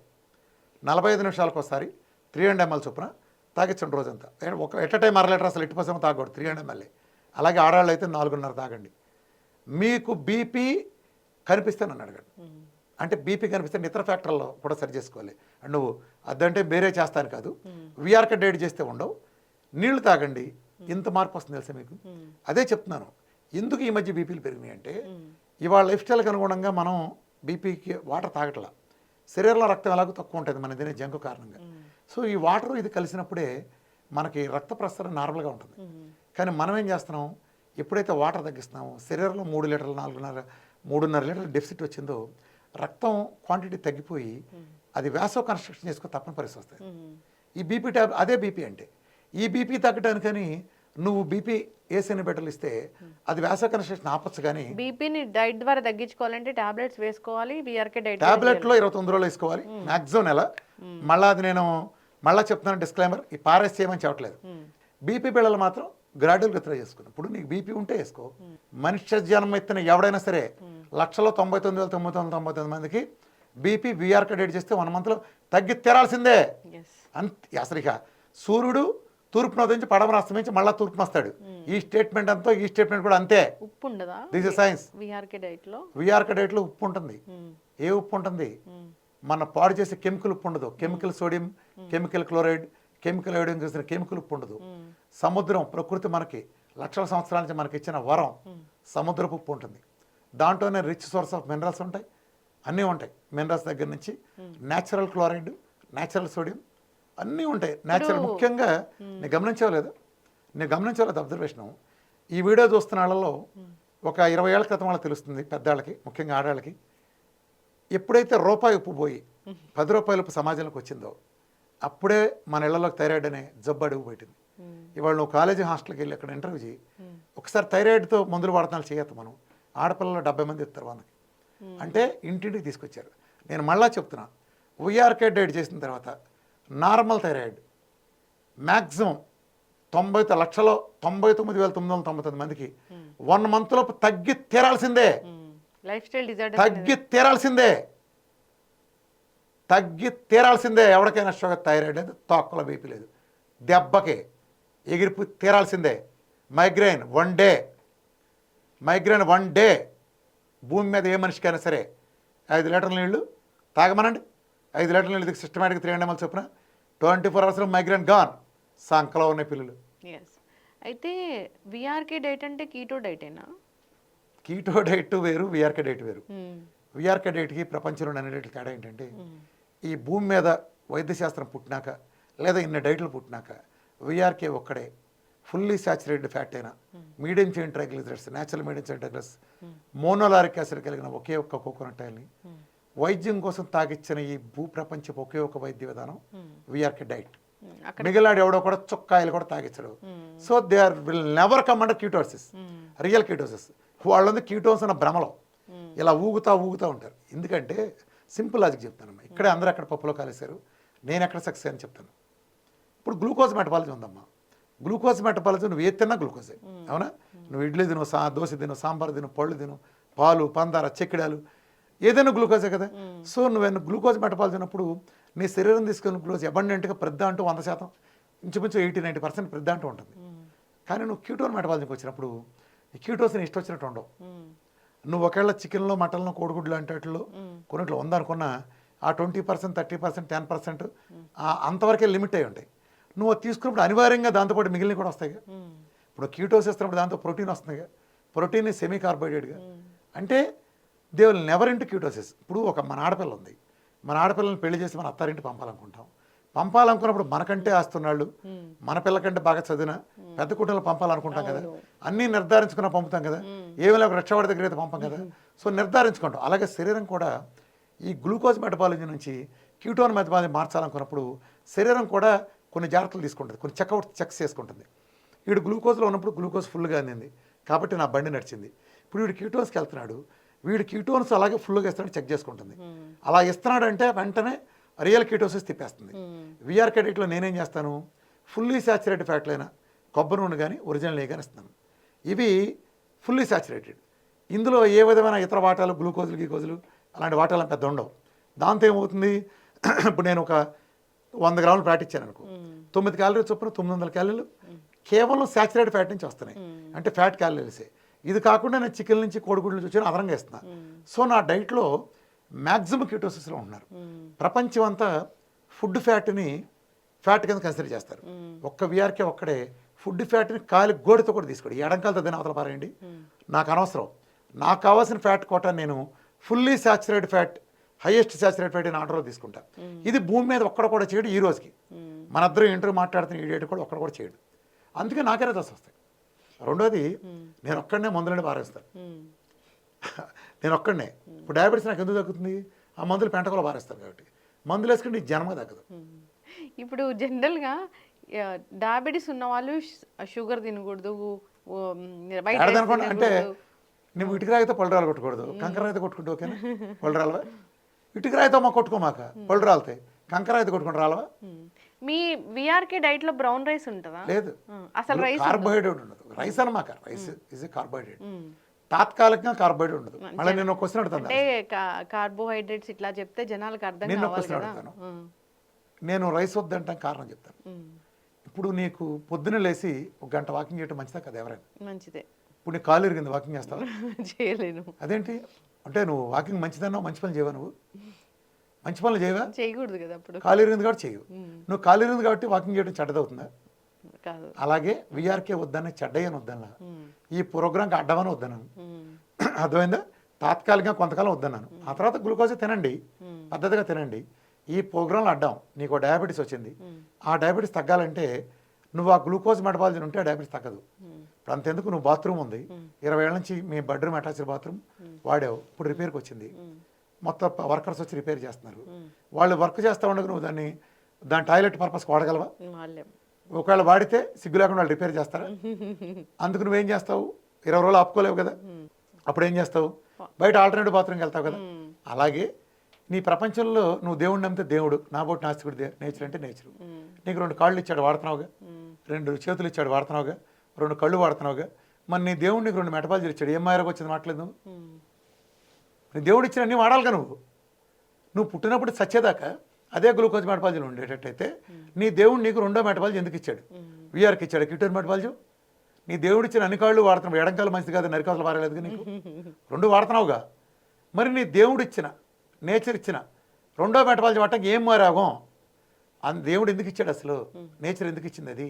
45 నిమిషాలకు ఒకసారి 300 ml చొప్పున తాగించండి రోజంతా. ఎట్ ఎ టైం 1/2 లీటర్ అసలు 80% తాగకూడదు, 300 ml. అలాగే ఆడవాళ్ళు అయితే 4.5 తాగండి. మీకు బీపీ కనిపిస్తే నన్ను అడగండి. అంటే బీపీ కనిపిస్తే ఇతర ఫ్యాక్టర్లో కూడా సరి చేసుకోవాలి. అండ్ నువ్వు అదంటే వేరే చేస్తాను కాదు, విఆర్కే డైట్ చేస్తే ఉండవు, నీళ్లు తాగండి, ఇంత మార్పు వస్తుంది తెలుసా మీకు. అదే చెప్తున్నాను, ఎందుకు ఈ మధ్య బీపీలు పెరిగినాయి అంటే ఇవాళ లైఫ్ స్టైల్కి అనుగుణంగా మనం బీపీకి వాటర్ తాగట్లా, శరీరంలో రక్తం ఎలాగో తక్కువ ఉంటుంది మనం తినే జంకు కారణంగా. సో ఈ వాటర్ ఇది కలిసినప్పుడే మనకి రక్త ప్రసరణ నార్మల్గా ఉంటుంది. కానీ మనం ఏం చేస్తున్నాం, ఎప్పుడైతే వాటర్ తగ్గిస్తున్నామో శరీరంలో 3 లీటర్లు 3.5 లీటర్ల డెఫిసిట్ వచ్చిందో రక్తం క్వాంటిటీ తగ్గిపోయి అది వ్యాసో కన్స్ట్రక్షన్ చేసుకుని తప్పని పరిస్థితి వస్తుంది. ఈ బీపీ అదే బీపీ అంటే ఈ బీపీ తగ్గడానికని నువ్వు బీపీ ఏసెనిబెటర్లు ఇస్తే అది వ్యాసో కన్స్ట్రక్షన్ ఆపచ్చు. కానీ బీపీని డైట్ ద్వారా తగ్గించుకోవాలంటే టాబ్లెట్స్ వేసుకోవాలి, విఆర్కే డైట్ టాబ్లెట్లో 29 రోజులు వేసుకోవాలి మ్యాక్సిమం నెల. మళ్ళీ అది నేను మళ్ళీ చెప్తున్నాను డిస్క్లైమర్, ఈ పారేస్ చేయమని చెప్పట్లేదు. బీపీ బిళ్ళలు మాత్రం గ్రాడ్యువల్గా విత్డ్రా చేసుకున్నాం. ఇప్పుడు నీకు బీపీ ఉంటే వేసుకో. మనిషి జన్మ ఎత్తిన ఎవడైనా సరే 1,99,999 మందికి బీపీ విఆర్కే డైట్ చేస్తే 1 మంత్లో తగ్గి తీరాల్సిందే. అంతే. అసలు ఇక సూర్యుడు తూర్పున ఉదయించి పడమర అస్తమించి మళ్ళీ తూర్పున వస్తాడు. ఈ స్టేట్మెంట్ అంతా ఈ స్టేట్మెంట్ కూడా అంతే. ఉప్పు ఉండదా? This is science. విఆర్కే డైట్లో ఉప్పు ఉంటుంది. ఏ ఉప్పు ఉంటుంది? మన పాడు చేసే కెమికల్ ఉప్పు ఉండదు. Chemical sodium, chemical chloride, chemical iodine చేసిన కెమికల్ ఉప్పు ఉండదు. సముద్రం, ప్రకృతి మనకి లక్షల సంవత్సరాల నుంచి మనకి ఇచ్చిన వరం సముద్రపు ఉప్పు ఉంటుంది. దాంట్లోనే రిచ్ సోర్స్ ఆఫ్ మినరల్స్ ఉంటాయి, అన్నీ ఉంటాయి. మినరల్స్ దగ్గర నుంచి న్యాచురల్ క్లోరైడ్, న్యాచురల్ సోడియం అన్నీ ఉంటాయి. న్యాచురల్ ముఖ్యంగా నేను గమనించలేదు అబ్జర్వేషను. ఈ వీడియో చూస్తున్న వాళ్ళలో ఒక 20 ఏళ్ల క్రితం వాళ్ళకి తెలుస్తుంది, పెద్దవాళ్ళకి ముఖ్యంగా ఆడవాళ్ళకి. ఎప్పుడైతే రూపాయి ఉప్పు పోయి 10 రూపాయల ఉప్పు సమాజంలోకి వచ్చిందో అప్పుడే మన ఇళ్లలోకి థైరాయిడ్ అనే జబ్బు అడుగు పెట్టింది. ఇవాళ నువ్వు కాలేజీ హాస్టల్కి వెళ్ళి అక్కడ ఇంటర్వ్యూ చేయి, ఒకసారి థైరాయిడ్తో మందులు వాడుతున్నాను చేయొద్దు. మనం ఆడపిల్లలు 70 మంది ఇస్తారు 100కి. అంటే ఇంటింటికి తీసుకొచ్చారు. నేను మళ్ళా చెప్తున్నా, విఆర్కే డైట్ చేసిన తర్వాత నార్మల్ థైరాయిడ్ మ్యాక్సిమం 99,999 మందికి 1 మంత్లోపు తగ్గి తీరాల్సిందే. లైఫ్ స్టైల్ డిజార్డర్ తగ్గి తీరాల్సిందే. ఎవరికైనా షుగర్, థైరాయిడ్ లేదు, తొక్కల బీపీ లేదు, దెబ్బకి ఎగిరిపోయి తీరాల్సిందే. మైగ్రేన్ వన్ డే భూమి మీద ఏ మనిషికైనా సరే 5 లీటర్ల నీళ్ళు తాగమనండి. 5 లీటర్ల నీళ్ళు సిస్టమేటిక్ 300 ml చొప్పున 24 అవర్స్లో మైగ్రేన్ గాన్. సంకలో ఉన్నాయి పిల్లలు. అయితే విఆర్కే డైట్ అంటే కీటో డైటేనా? కీటో డైట్ వేరు, విఆర్కే డైట్ వేరు. విఆర్కే డైట్కి ప్రపంచంలో అన్ని డైట్లు తేడా ఏంటంటే ఈ భూమి మీద వైద్యశాస్త్రం పుట్టినాక లేదా ఇన్ని డైట్లు పుట్టినాక విఆర్కే ఒక్కడే ఫుల్లీ సాచురేటెడ్ ఫ్యాట్ అయినా medium chain triglycerides natural medium chain triglycerides monolauric acid కలిగిన ఒకే ఒక్క కోకోనట్ ఆయిల్ని వైద్యం కోసం తాగిచ్చిన ఈ భూప్రపంచపు ఒకే ఒక వైద్య విధానం విఆర్కే డైట్. మిగిలినాడు ఎవడో కూడా చుక్కాయలు కూడా తాగించడు. So they are will never come under ketosis, real ketosis. వాళ్ళందరూ కీటోన్స్ అన్న భ్రమలో ఇలా ఊగుతూ ఉంటారు. ఎందుకంటే సింపుల్ లాజిక్ చెప్తానమ్మా, ఇక్కడే అందరూ అక్కడ పప్పులో కాలేశారు, నేను ఎక్కడ సక్సెస్ అని చెప్తాను. ఇప్పుడు గ్లూకోజ్ మెటబాలజీ ఉందమ్మా, గ్లూకోజ్ మెటబాలజీ నువ్వు ఏది తిన్నా గ్లూకోజే, అవునా? నువ్వు ఇడ్లీ తిను, దోశ తిను, సాంబార్ తిను, పళ్ళు తిను, పాలు, పందార, చెక్కిడాలు, ఏదైనా గ్లూకోజే కదా. సో నువ్వు గ్లూకోజ్ మెటబాలజీ ఉన్నప్పుడు నీ శరీరం తీసుకున్న గ్లూకోజ్ అబండెంట్గా పెద్ద అంటూ 100%, ఇంచుమించు 80-90% పెద్ద అంటూ ఉంటుంది. కానీ నువ్వు క్యూటోన్ మెటబాలజీకి వచ్చినప్పుడు ఈ క్యూటోస్ని ఇష్టం వచ్చినట్టు ఉండవు. నువ్వు ఒకవేళ చికెన్లో, మటన్లో, కోడిగుడ్లు అంటే వాటిలో కొన్నిట్లో ఉందనుకున్నా ఆ 20%, 30%, 10% అంతవరకే లిమిట్ అయి ఉంటాయి. నువ్వు తీసుకున్నప్పుడు అనివార్యంగా దాంతోపాటు మిగిలినవి కూడా వస్తాయిగా. ఇప్పుడు కీటోస్ ఇస్తున్నప్పుడు దాంతో ప్రోటీన్ వస్తుందిగా, ప్రోటీన్ సెమీ కార్బోహైడ్రేట్గా. అంటే they will never into ketosis. ఇప్పుడు మన ఆడపిల్ల ఉంది, మన ఆడపిల్లని పెళ్లి చేసి మన అత్తారింటి పంపాలనుకున్నప్పుడు మనకంటే ఆస్తున్నాళ్ళు, మన పిల్లకంటే బాగా చదివిన పెద్ద కుటుంబాలు పంపాలనుకుంటాం కదా, అన్నీ నిర్ధారించుకున్న పంపుతాం కదా, ఏమైనా ఒక రక్షవాడి దగ్గర అయితే పంపం కదా. సో నిర్ధారించుకుంటాం. అలాగే శరీరం కూడా ఈ గ్లూకోజ్ మెటబాలజీ నుంచి క్యూటోన్ మెటబాలజీ మార్చాలనుకున్నప్పుడు శరీరం కూడా కొన్ని జాగ్రత్తలు తీసుకుంటుంది, కొన్ని చెక్స్ చేసుకుంటుంది. వీడు గ్లూకోజ్లో ఉన్నప్పుడు గ్లూకోజ్ ఫుల్గా అందింది కాబట్టి నా బండి నడిచింది. ఇప్పుడు వీడు క్యూటోన్స్కి వెళ్తున్నాడు, వీడు క్యూటోన్స్ అలాగే ఫుల్గా ఇస్తున్నాడు, చెక్ చేసుకుంటుంది. అలా ఇస్తున్నాడు అంటే వెంటనే రియల్ కీటోసిస్ తిప్పేస్తుంది. విఆర్కే డైట్లో నేనేం చేస్తాను, ఫుల్లీ సాచురేటెడ్ ఫ్యాట్లైనా కొబ్బరి నూనె కానీ ఒరిజినల్ నెయ్యి కానీ ఇస్తున్నాను. ఇవి ఫుల్లీ సాచురేటెడ్. ఇందులో ఏ విధమైన ఇతర వాటాలు, గ్లూకోజులు, గీకోజులు అలాంటి వాటాలు పెద్ద ఉండవు. దాంతో ఏమవుతుంది, ఇప్పుడు నేను ఒక 100 గ్రాములు ఫ్యాట్ ఇచ్చాను అనుకో, 9 క్యాలరీలు చొప్పున 900 క్యాలరీలు కేవలం సాచురేటెడ్ ఫ్యాట్ నుంచి వస్తున్నాయి, అంటే ఫ్యాట్ క్యాలరీసే. ఇది కాకుండా నేను చికెన్ నుంచి, కోడిగుడ్ల నుంచి వచ్చి అదనంగా ఇస్తున్నాను. సో నా డైట్లో మ్యాక్సిమం కీటోసిస్లో ఉంటున్నారు. ప్రపంచం అంతా ఫుడ్ ఫ్యాట్ని ఫ్యాట్ కింద కన్సిడర్ చేస్తారు. ఒక్క విఆర్కే ఒక్కడే ఫుడ్ ఫ్యాట్ని కాలి గోడితో కూడా తీసుకోండి, ఎడంకాలతో దీని అవతల పారేయండి, నాకు అనవసరం. నాకు కావాల్సిన ఫ్యాట్ కోట నేను fully saturated fat, highest saturated fat అని ఆర్డర్లో తీసుకుంటా. ఇది భూమి మీద ఒక్కడ కూడా చేయడు. ఈ రోజుకి మనిద్దరం ఇంటర్వ్యూ మాట్లాడుతున్న ఈ డేట్ కూడా ఒక్కడ కూడా చేయడు. అందుకే నాకే రిజల్ట్స్ వస్తాయి. రెండోది, నేను ఒక్కడనే మందులని పారేస్తాను. నేను ఒక్కడనే. ఇప్పుడు డయాబెటీస్ నాకు ఎందుకు తగ్గుతుంది, ఆ మందులు పెంటకలో పారేస్తాను కాబట్టి. మందులు వేసుకుంటే నీకు జన్మ తగ్గదు. ఇప్పుడు జనరల్గా డయాబెటీస్ ఉన్న వాళ్ళు షుగర్ తినకూడదు, అంటే నువ్వు ఇటుక రాయితో పళ్ళు రాలు కొట్టకూడదు, కంకర రాయితో కొట్టుకుంటూ ఓకేనా, పళ్ళు రాలవా? ఇటుక రాయితో మా కొట్టుకోమాక, పళ్ళు రాలుతాయి. కంకర రాయితో కొట్టుకుంటూ రాలవా? మీ విఆర్కే డైట్ లో బ్రౌన్ రైస్ ఉంటుందా? లేదు, అసలు రైస్ కార్బోహైడ్రేట్ ఉండదు. రైస్ అనమాక, రైస్ ఇస్ కార్బోహైడ్రేట్. తాత్కాలికంగా కార్బోహైడ్రేట్ ఉండదు. మళ్ళీ నేను క్వశ్చన్ అడుగుతాను, అంటే కార్బోహైడ్రేట్స్ ఇట్లా చెప్తే జనాలకు అర్థం కావాలి కదా. నేను రైస్ వద్దంటాను, కారణం చెప్తాను. ఇప్పుడు నీకు పొద్దున లేసి 1 గంట వాకింగ్ చేయడం మంచిదా కదా? ఎవరైనా మంచిదే. ఇప్పుడు నీకు కాలు ఇరిగింది, వాకింగ్ చేస్తావా? చేయలేను. అదేంటి అంటే నువ్వు వాకింగ్ మంచిదన్నావు, మంచి పనులు చేయవా? నువ్వు మంచి పనులు చేయవా? చేయకూడదు కదా. అప్పుడు కాలు ఇరిగింది కాబట్టి చేయవు. నువ్వు కాలు ఇరిగింది కాబట్టి వాకింగ్ చేయడం చెడ్డదవుతుందా? కాదు. అలాగే విఆర్కే వద్దనే చెడ్డయ్యని వద్దన్నా, ఈ ప్రోగ్రాంకి అడ్డమని వద్దన్నాను. అర్థమైందా? తాత్కాలికంగా కొంతకాలం వద్దన్నాను. ఆ తర్వాత గ్లూకోజ్ తినండి, పద్ధతిగా తినండి. ఈ ప్రోగ్రాంలో అడ్డాం, నీకు డయాబెటీస్ వచ్చింది, ఆ డయాబెటీస్ తగ్గాలంటే నువ్వు ఆ గ్లూకోజ్ మెటబాలజీ ఉంటే ఆ డయాబెటీస్ తగ్గదు. ఇప్పుడు అంతెందుకు, నువ్వు బాత్రూమ్ ఉంది, 20 ఏళ్ళ నుంచి మీ బెడ్రూమ్ అటాచ్డ్ బాత్రూమ్ వాడావు, ఇప్పుడు రిపేర్కి వచ్చింది, మొత్తం వర్కర్స్ వచ్చి రిపేర్ చేస్తున్నారు. వాళ్ళు వర్క్ చేస్తూ ఉండగా నువ్వు దాని టాయిలెట్ పర్పస్కి వాడగలవా? ఒకవేళ వాడితే సిగ్గు లేకుండా వాళ్ళు రిపేర్ చేస్తారా? అందుకు నువ్వేం చేస్తావు? 20 రోజులు ఆపుకోలేవు కదా. అప్పుడు ఏం చేస్తావు? బయట ఆల్టర్నేటివ్ బాత్రూమ్కి వెళ్తావు కదా. అలాగే నీ ప్రపంచంలో నువ్వు దేవుడిని నమ్మితే దేవుడు, నా బోటి నాస్తికుడు, నేచర్ అంటే నేచరు. నీకు 2 కాళ్ళు ఇచ్చాడు వాడుతున్నావుగా, 2 చేతులు ఇచ్చాడు వాడుతున్నావుగా, 2 కళ్ళు వాడుతున్నావుగా. మరి నీ దేవుడు నీకు 2 మెటబాలజీలు ఇచ్చాడు, ఏం మాయరకు వచ్చింది మాట్లాడలేదు. నీ దేవుడు ఇచ్చిన అన్నీ వాడాలిగా. నువ్వు పుట్టినప్పుడు సచ్చేదాకా అదే గ్లూకోజ్ మెటబాలజీలు ఉండేటట్టయితే నీ దేవుడు నీకు 2వ మెటబాలజీ ఎందుకు ఇచ్చాడు? విఆర్కి ఇచ్చాడు, క్యూటోన్ మెటబాలజీ. నీ దేవుడు ఇచ్చిన అన్ని కాళ్ళు వాడుతున్నావు, ఎడంకాలు మంచిది కాదు, నరికాలు వారలేదు నీకు, 2 వాడుతున్నావుగా. మరి నీ దేవుడు ఇచ్చిన, నేచర్ ఇచ్చిన 2వ మెటబాలజీ వాడటానికి ఏం మారాగం? దేవుడు ఎందుకు ఇచ్చాడు అసలు? నేచర్ ఎందుకు ఇచ్చింది అది?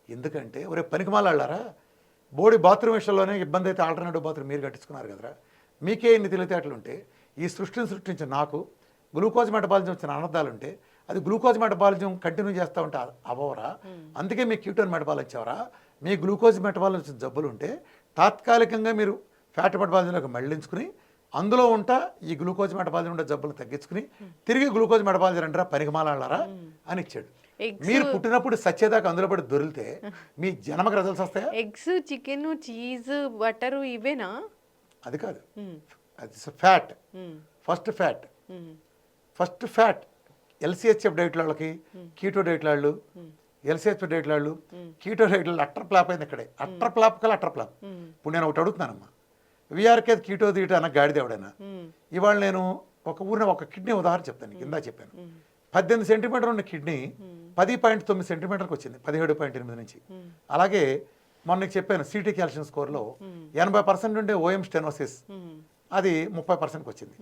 ఎందుకంటే ఒరే పనికిమాలాడారా, బోడి బాత్రూమ్ విషయంలోనే ఇబ్బంది అయితే ఆల్టర్నేటివ్ బాత్రూమ్ మీరు కట్టించుకున్నారు కదరా. మీకే ఇన్ని తెలివితేటలు ఉంటే ఈ సృష్టిని సృష్టించిన నాకు గ్లూకోజ్ మెటబాలిజం వచ్చిన అనర్థాలు ఉంటే అది గ్లూకోజ్ మెటబాలిజం కంటిన్యూ చేస్తూ ఉంటే అవ్వరా? అందుకే మీకు కీటోన్ మెటబాలిజం వచ్చేవరా? మీ గ్లూకోజ్ మెటబాలిజం వచ్చిన జబ్బులు ఉంటే తాత్కాలికంగా మీరు ఫ్యాట్ మెటబాలిజంలోకి మళ్లించుకుని అందులో ఉంటా ఈ గ్లూకోజ్ మెటబాలిజం ఉండే జబ్బులు తగ్గించుకుని తిరిగి గ్లూకోజ్ మెటబాలిజం అంటారా పనికిమాలాడారా అని ఇచ్చాడు. మీరు పుట్టినప్పుడు సచ్చేదాకా అందులో పడి దొరికితే మీ జన్మకు రిజల్ట్స్ వస్తాయా? ఎగ్స్, చికెన్, చీజ్, బటర్ ఇవేనా? అది కాదు, అది fat. First fat LCHF diet వాళ్ళకి, కీటో డైట్ వాళ్ళు, ఎల్సిహెచ్ఎఫ్ డైట్ వాళ్ళు, కీటో డైట్ వాళ్ళు అట్టర్ ఫ్లాప్ అయింది ఇక్కడే. అట్టర్ ఫ్లాప్ కల్లా అట్టర్ ఫ్లాప్. ఇప్పుడు నేను ఒకటి అడుగుతున్నానమ్మా, విఆర్కే కీటో దీట అన్న గాడిద ఎవడైనా. ఇవాళ నేను ఒక ఊరిన ఒక కిడ్నీ ఉదాహరణ చెప్తాను. కింద చెప్పాను 18 సెంటీమీటర్ ఉన్న కిడ్నీ 10.9 సెంటీమీటర్కి వచ్చింది 17.8 నుంచి. అలాగే మొన్న నీకు చెప్పాను సిటీ క్యాల్షియం స్కోర్లో 80% ఉండే ఓఎం స్టెనోసిస్ అది 30%కి వచ్చింది.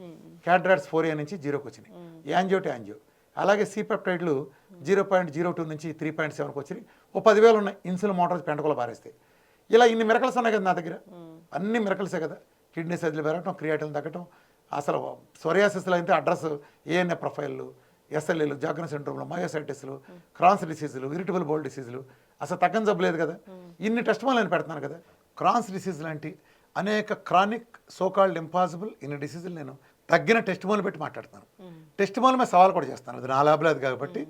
క్యాట్రాట్స్ 4A నుంచి 0కి వచ్చినాయి. Angio to angio. అలాగే సిపెప్టైడ్లు 0.02 నుంచి 3.7కి వచ్చినాయి. 10,000 ఉన్నాయి ఇన్సులిన్ మోటార్స్ పెంటకులో పారేస్తాయి. ఇలా ఇన్ని మిరకల్స్ ఉన్నాయి కదా నా దగ్గర. అన్ని మిరకల్సే కదా. కిడ్నీ సైజులు పెరగటం, క్రియాటిన్ తగ్గటం, అసలు సోరియాసిస్లో అయితే అడ్రస్ ఏఎన్ఏ ప్రొఫైల్లు, ఎస్ఎల్ఏలు, జాగ్రన్ సిండ్రోమ్లు, మయోసైటిస్లు, క్రాన్స్ డిసీజులు, ఇరిటబుల్ బౌల్ డిసీజులు, అసలు తగ్గని జబ్బు లేదు కదా. ఇన్ని టెస్ట్ నేను పెడుతున్నాను కదా. క్రాన్స్ డిసీజ్ లాంటి అనేక క్రానిక్ సోకాల్డ్ ఇంపాసిబుల్ ఇన్ని డిసీజులు నేను తగ్గిన టెస్ట్ మోలు పెట్టి మాట్లాడుతున్నాను. టెస్ట్ మోలు మీద సవాల్ కూడా చేస్తాను. అది నా ల్యాబ్లో అది కాబట్టి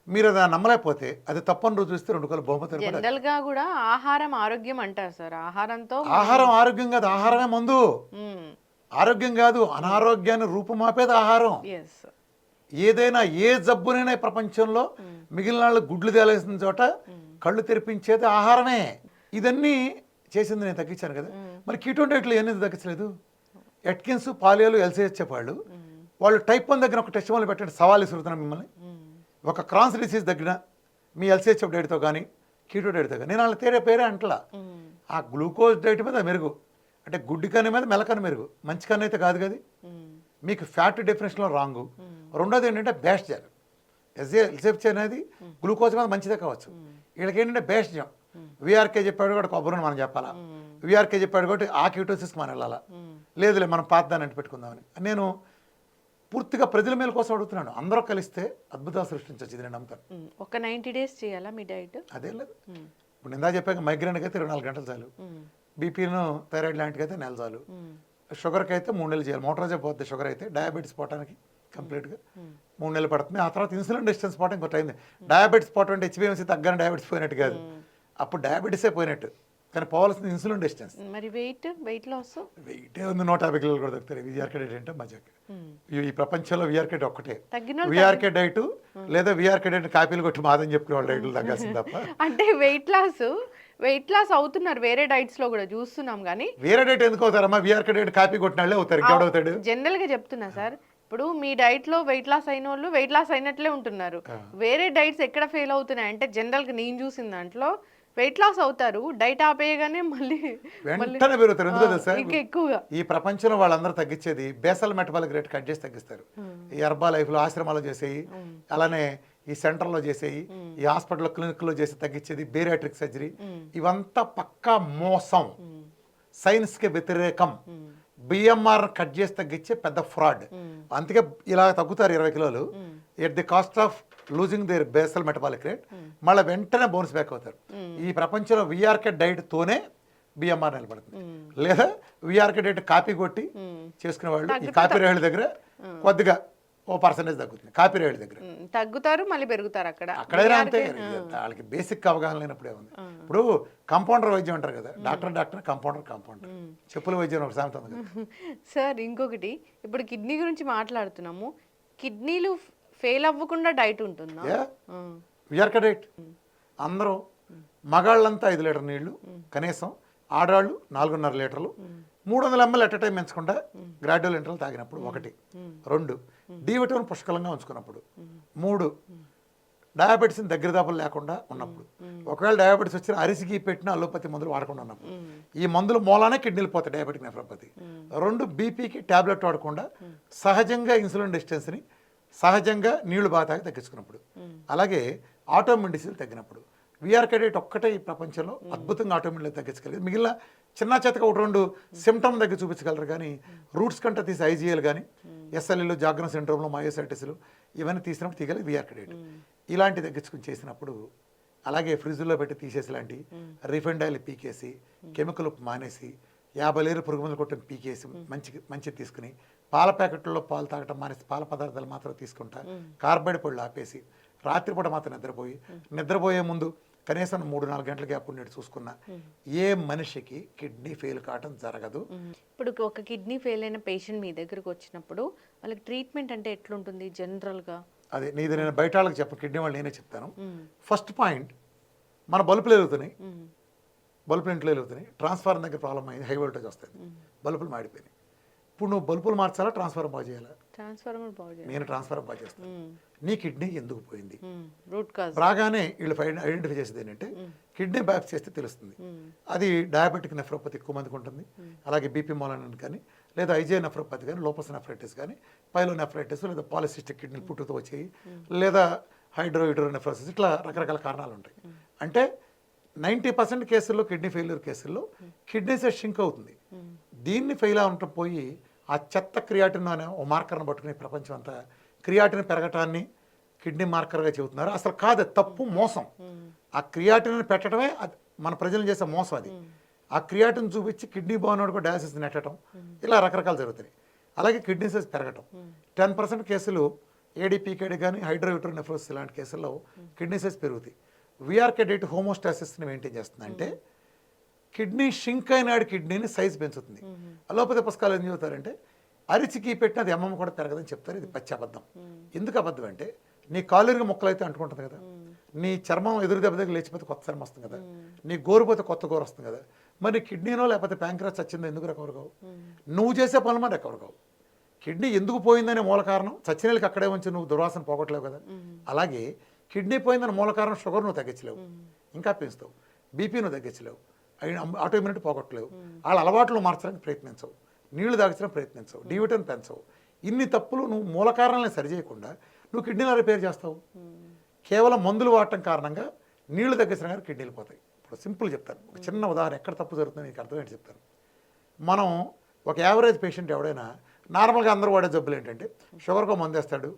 మీరు అది నమ్మలేకపోతే అది తప్పని రోజు చూస్తే 2 కోళ్ళ బహుమతి. జనరల్ గా కూడా ఆహారం ఆరోగ్యం అంటారు సార్. ఆహారం ఆరోగ్యం కాదు, ఆహారమే మందు. ఆరోగ్యం కాదు, అనారోగ్యాన్ని రూపుమాపేది ఆహారం. ఏదైనా ఏ జబ్బునైనా ఈ ప్రపంచంలో మిగిలిన వాళ్ళు గుడ్లు తేలేసిన చోట కళ్ళు తెరిపించేది ఆహారమే. ఇదన్నీ చేసింది నేను తగ్గించాను కదా. మరి కీటోన్ డైట్లో ఏమీ తగ్గించలేదు. ఎట్కిన్స్, పాలియోలు, ఎల్సిహెచ్ఎఫ్ వాళ్ళు టైప్ 1 దగ్గర ఒక టెస్ట్ మొదలు పెట్టండి. సవాల్ విసురుతున్నాను మిమ్మల్ని. ఒక క్రాన్స్ డిసీజ్ దగ్గర మీ ఎల్సిహెచ్ఎఫ్ డైట్తో కానీ కీటో డైట్తో కానీ నేను వాళ్ళ పేరే అంటలా. ఆ గ్లూకోజ్ డైట్ మీద మెరుగు అంటే గుడ్డి కన్ను మీద మెలకన్ను మెరుగు, మంచి కన్ను అయితే కాదు కదా. మీకు ఫ్యాట్ డెఫినేషన్లో రాంగు. రెండోది ఏంటంటే బేస్జల్. ఎల్సిహెచ్ అనేది గ్లూకోజ్ మీద మంచిదే కావచ్చు. వీళ్ళకి ఏంటంటే బేస్జం. విఆర్కే చెప్పాడు కూడా కొబ్బరిని మనం చెప్పాలా, విఆర్కే చెప్పాడు కాబట్టి ఆ కీటోసిస్కి మనం వెళ్ళాలా, లేదులే మనం పాతదాన్ని అంటి పెట్టుకుందామని. నేను పూర్తిగా ప్రజల మేలు కోసం అడుగుతున్నాను. అందరూ కలిస్తే అద్భుతాలు సృష్టించవచ్చు, ఇది నేను నమ్ముతాను. ఒక 90 days చేయాలా మీ డైట్? అదేం లేదు. ఇప్పుడు నిందా చెప్పాక మైగ్రేన్కి అయితే 24 గంటలు చాలు, బీపీను థైరాయిడ్ లాంటికి అయితే నెల చాలు, షుగర్కి అయితే 3 నెలలు చేయాలి. మోటార్ పోతుంది షుగర్ అయితే. డయాబెటీస్ పోవడానికి కంప్లీట్గా 3 నెలలు పడుతుంది. ఆ తర్వాత ఇన్సులిన్ రెసిస్టెన్స్ పోవడం ఇంకొక అయింది. డయాబెటీస్ పోవటం అంటే హెచ్బిఎంసీ తగ్గని డయాబెటీస్ పోయినట్టు కాదు, అప్పుడు డయాబెటీసే పోయినట్టు. కానీ పోవాల్సింది ఇన్సులిన్ రెసిస్టెన్స్. మరి వెయిట్ లాస్ వెయిటే ఉంది. 150 కిలోలు కూడా దొరుకుతాయి. విఆర్కే డైట్ అంటే మజాక్. ఈ ప్రపంచంలో విఆర్కే డైట్ ఒక్కటే. విఆర్కే డైట్ లేదా విఆర్కే డైట్ కాపీలు కొట్టి మాదని చెప్పుకునే వాళ్ళ డైట్లు తగ్గాల్సింది తప్ప. అంటే వెయిట్ లాస్ అవుతున్నారు వేరే డైట్స్ లో కూడా చూస్తున్నాం. కానీ వేరే డైట్ ఎందుకు అవుతారమ్మా? విఆర్కే డైట్ కాపీ కొట్టిన వాళ్ళే అవుతారు. ఇంకెవడవుతాడు? జనరల్ గా చెప్తున్నా సార్. ఇప్పుడు మీ డైట్ లో వెయిట్ లాస్ అయిన వాళ్ళు వెయిట్ లాస్ అయినట్లే ఉంటున్నారు. వేరే డైట్స్ ఎక్కడ ఫెయిల్ అవుతున్నాయి అంటే జనరల్ గా నేను చూసిన దాంట్లో వెయిట్ లాస్ అవుతారు, డైట్ ఆపేయగానే మళ్ళీ వెంటనే పెరుగుతారు. ఎందుకు తెలుసా? ఇంకా ఎక్కువగా ఈ ప్రపంచంలో వాళ్ళందరూ తగ్గించేది బేసల్ మెటబాలిక్ రేట్ కట్ చేసి తగ్గిస్తారు. ఈ హెర్బా లైఫ్లో ఆశ్రమాలు చేసేయి, అలానే ఈ సెంటర్లో చేసేయి, ఈ హాస్పిటల్లో క్లినిక్లో చేసి తగ్గించేది బేరియాట్రిక్ సర్జరీ. ఇవంతా పక్కా మోసం, సైన్స్కి వ్యతిరేకం. బిఎంఆర్ కట్ చేసి తగ్గించే పెద్ద ఫ్రాడ్. అందుకే ఇలా తగ్గుతారు 20 కిలోలు at the cost of losing there basal metabolic rate. మళ్ళీ వెంటనే బౌన్స్ బ్యాక్ అవుతారు. ఈ ప్రపంచంలో విఆర్కే డైట్ తోనే బిఎంఆర్ నిలబడుతుంది. లేదా విఆర్కే డైట్ కాపీ కొట్టి చేసుకునే వాళ్ళు ఈ కాపీ రైళ్ల దగ్గర కొద్దిగా ఓ పర్సెంటేజ్ తగ్గుతుంది. కాపీ రైళ్ల దగ్గర తగ్గుతారు, మళ్ళీ పెరుగుతారు. అక్కడైనా అంతే. వాళ్ళకి బేసిక్ అవగాహన లేనప్పుడే ఉంది. ఇప్పుడు కంపౌండర్ వైద్యం అంటారు కదా, డాక్టర్ కంపౌండర్ చెప్పుల వైద్యం ఒక సామెత ఉంది కదా సార్. ఇంకొకటి, ఇప్పుడు కిడ్నీ గురించి మాట్లాడుతున్నాము. కిడ్నీలు ఫెయిల్ అవ్వకుండా డైట్ ఉంటుందా? విఆర్కే డైట్ అందరూ మగాళ్ళంతా 5 లీటర్ నీళ్లు కనీసం, ఆడవాళ్ళు 4.5 లీటర్లు, 300 ml ఎట్ టైం పెంచకుండా గ్రాడ్యువల్ ఇంటర్వల్ తాగినప్పుడు 1. 2 డి విటమిన్ పుష్కలంగా ఉంచుకున్నప్పుడు. 3 డయాబెటీస్ని దగ్గర దాపులు లేకుండా ఉన్నప్పుడు. ఒకవేళ డయాబెటీస్ వచ్చిన అరిసికి పెట్టిన అలోపతి మందులు వాడకుండా ఉన్నప్పుడు. ఈ మందుల మూలానే కిడ్నీలు పోతాయి, డయాబెటిక్ నెఫ్రోపతి. 2 బీపీకి ట్యాబ్లెట్ వాడకుండా సహజంగా ఇన్సులిన్ రెసిస్టెన్స్ని సహజంగా నీళ్లు బాగా తాగి తగ్గించుకున్నప్పుడు. అలాగే ఆటోమిన్ డిసీజ్ తగ్గినప్పుడు. విఆర్కే డైట్ ఒక్కటే ఈ ప్రపంచంలో అద్భుతంగా ఆటోమిన్లో తగ్గించగలిగింది. మిగిలిన చిన్న చేతగా ఒకటి రెండు సిమ్టమ్ దగ్గర చూపించగలరు కానీ రూట్స్ కంటే తీసి ఐజీఎల్ కానీ ఎస్ఎల్ఈలు జాగ్రత్త సిండ్రోమ్లు మయోసైటిస్లు ఇవన్నీ తీసినప్పుడు తీయగలి విఆర్కడేట్ ఇలాంటి తగ్గించుకుని చేసినప్పుడు అలాగే ఫ్రిడ్జ్లో పెట్టి తీసేసి లాంటి రిఫైండ్ ఆయిల్ పీకేసి కెమికల్ ఉప్పు మానేసి 50 లీటర్ పురుగు మందులు కొట్టిన పీకేసి మంచిది తీసుకుని పాల ప్యాకెట్లలో పాలు తాగటం మానేసి పాల పదార్థాలు మాత్రం తీసుకుంటా కార్బైడ్ పళ్ళు ఆపేసి రాత్రిపూట మాత్రం నిద్రపోయే ముందు కనీసం 3-4 గంటల గ్యాప్ ఉండేది చూసుకున్నా ఏ మనిషికి కిడ్నీ ఫెయిల్ కావటం జరగదు. ఇప్పుడు ఒక కిడ్నీ ఫెయిల్ అయిన పేషెంట్ మీ దగ్గరకు వచ్చినప్పుడు వాళ్ళకి ట్రీట్మెంట్ అంటే ఎట్లుంటుంది జనరల్గా? అదే నీది నేను బయట వాళ్ళకి చెప్పను, కిడ్నీ వాళ్ళు నేనే చెప్తాను. ఫస్ట్ పాయింట్, మన బల్బులు వెలుగుతున్నాయి, బల్బులు ఇంట్లో వెలుగుతున్నాయి, ట్రాన్స్ఫార్మర్ దగ్గర ప్రాబ్లం అయింది, హై వోల్టేజ్ వస్తుంది, బల్బులు మాడిపోయినాయి. ఇప్పుడు నువ్వు బల్బులు మార్చాలా ట్రాన్స్ఫార్మర్ బాగు చేయాలా? ట్రాన్స్ఫార్మర్ బాగు చేయాలి. నేను ట్రాన్స్ఫార్మర్ బాగు చేస్తాను. నీ కిడ్నీ ఎందుకు పోయింది రూట్ కాజ్ రాగానే వీళ్ళు ఐడెంటిఫై చేసేది ఏంటంటే కిడ్నీ బయాప్సీ చేస్తే తెలుస్తుంది. అది డయాబెటిక్ నెఫ్రోపతి ఎక్కువ మందికి ఉంటుంది, అలాగే బీపీ మూలన కానీ లేదా ఐజే నెఫ్రోపతి కానీ లోపస్ నెఫ్రైటిస్ కానీ పైలో నెఫ్రైటిస్ లేదా పాలిసిస్టిక్ కిడ్నీలు పుట్టుతో వచ్చాయి లేదా హైడ్రోనెఫ్రోసిస్ ఇట్లా రకరకాల కారణాలు ఉంటాయి. అంటే 90% కేసుల్లో కిడ్నీ ఫెయిల్యూర్ కేసుల్లో కిడ్నీస్ షింక్ అవుతుంది. దీన్ని ఫెయిల్ అవటం పోయి ఆ చెత్త క్రియాటిన్ అనే ఓ మార్కర్ను పట్టుకుని ప్రపంచం అంతా క్రియాటిన్ పెరగటాన్ని కిడ్నీ మార్కర్గా చెబుతున్నారు. అసలు కాదు, తప్పు, మోసం. ఆ క్రియాటిన్ పెట్టడమే మన ప్రజలు చేసే మోసం. అది ఆ క్రియాటిన్ చూపించి కిడ్నీ బాగున్నాడు కూడా డయాలసిస్ నెట్టడం, ఇలా రకరకాలు జరుగుతాయి. అలాగే కిడ్నీ సైజ్ పెరగటం 10% కేసులు ఏడీపీకేడి కానీ హైడ్రోనెఫ్రోసిస్ ఇలాంటి కేసుల్లో కిడ్నీ సైజ్ పెరుగుతాయి. విఆర్కే హోమోస్టాసిస్ని మెయింటైన్ చేస్తుంది. అంటే కిడ్నీ షింక్ అయినాడు కిడ్నీని సైజ్ పెంచుతుంది. అలోపతి పుస్తకాలు ఏం చెబుతారంటే అరిచికి పెట్టిన అది ఎమ్మమ్మ కూడా పెరగదని చెప్తారు. ఇది పచ్చి అబద్ధం. ఎందుకు అబద్ధం అంటే నీ కాలురిగా మొక్కలు అయితే అంటుకుంటుంది కదా, నీ చర్మం ఎదురు దెబ్బ దగ్గర లేచిపోతే కొత్త చర్మం వస్తుంది కదా, నీ గోరుపోతే కొత్త గోరు వస్తుంది కదా. మరి కిడ్నీనో లేకపోతే ప్యాంక్రాస్ చచ్చిందో ఎందుకు రికవర్ కావు? నువ్వు చేసే పనులు మరి రికవర్ కావు. కిడ్నీ ఎందుకు పోయిందనే మూల కారణం చచ్చినీళ్ళకి అక్కడే ఉంచి నువ్వు దుర్వాసన పోగొట్టలేవు కదా. అలాగే కిడ్నీ పోయిందని మూల కారణం షుగర్ నువ్వు తగ్గించలేవు, ఇంకా పెంచుతావు. బీపీ నువ్వు తగ్గించలేవు, ఆటోఇమ్యూనిటీ పోగొట్టలేవు. వాళ్ళ అలవాట్లు మార్చడానికి ప్రయత్నించవు, నీళ్లు తాగించడానికి ప్రయత్నించవు, డివిటన్ పెంచవు. ఇన్ని తప్పులు నువ్వు మూల కారణాలను సరిచేయకుండా నువ్వు కిడ్నీలో రిపేర్ చేస్తావు. కేవలం మందులు వాడటం కారణంగా నీళ్లు తగ్గించిన కానీ కిడ్నీలు పోతాయి. ఇప్పుడు సింపుల్ చెప్తాను, ఒక చిన్న ఉదాహరణ, ఎక్కడ తప్పు జరుగుతుందో నీకు అర్థమేంటి చెప్తాను. మనం ఒక యావరేజ్ పేషెంట్ ఎవడైనా నార్మల్గా అందరూ వాడే జబ్బులు ఏంటంటే షుగర్కో మందు వేస్తాడు,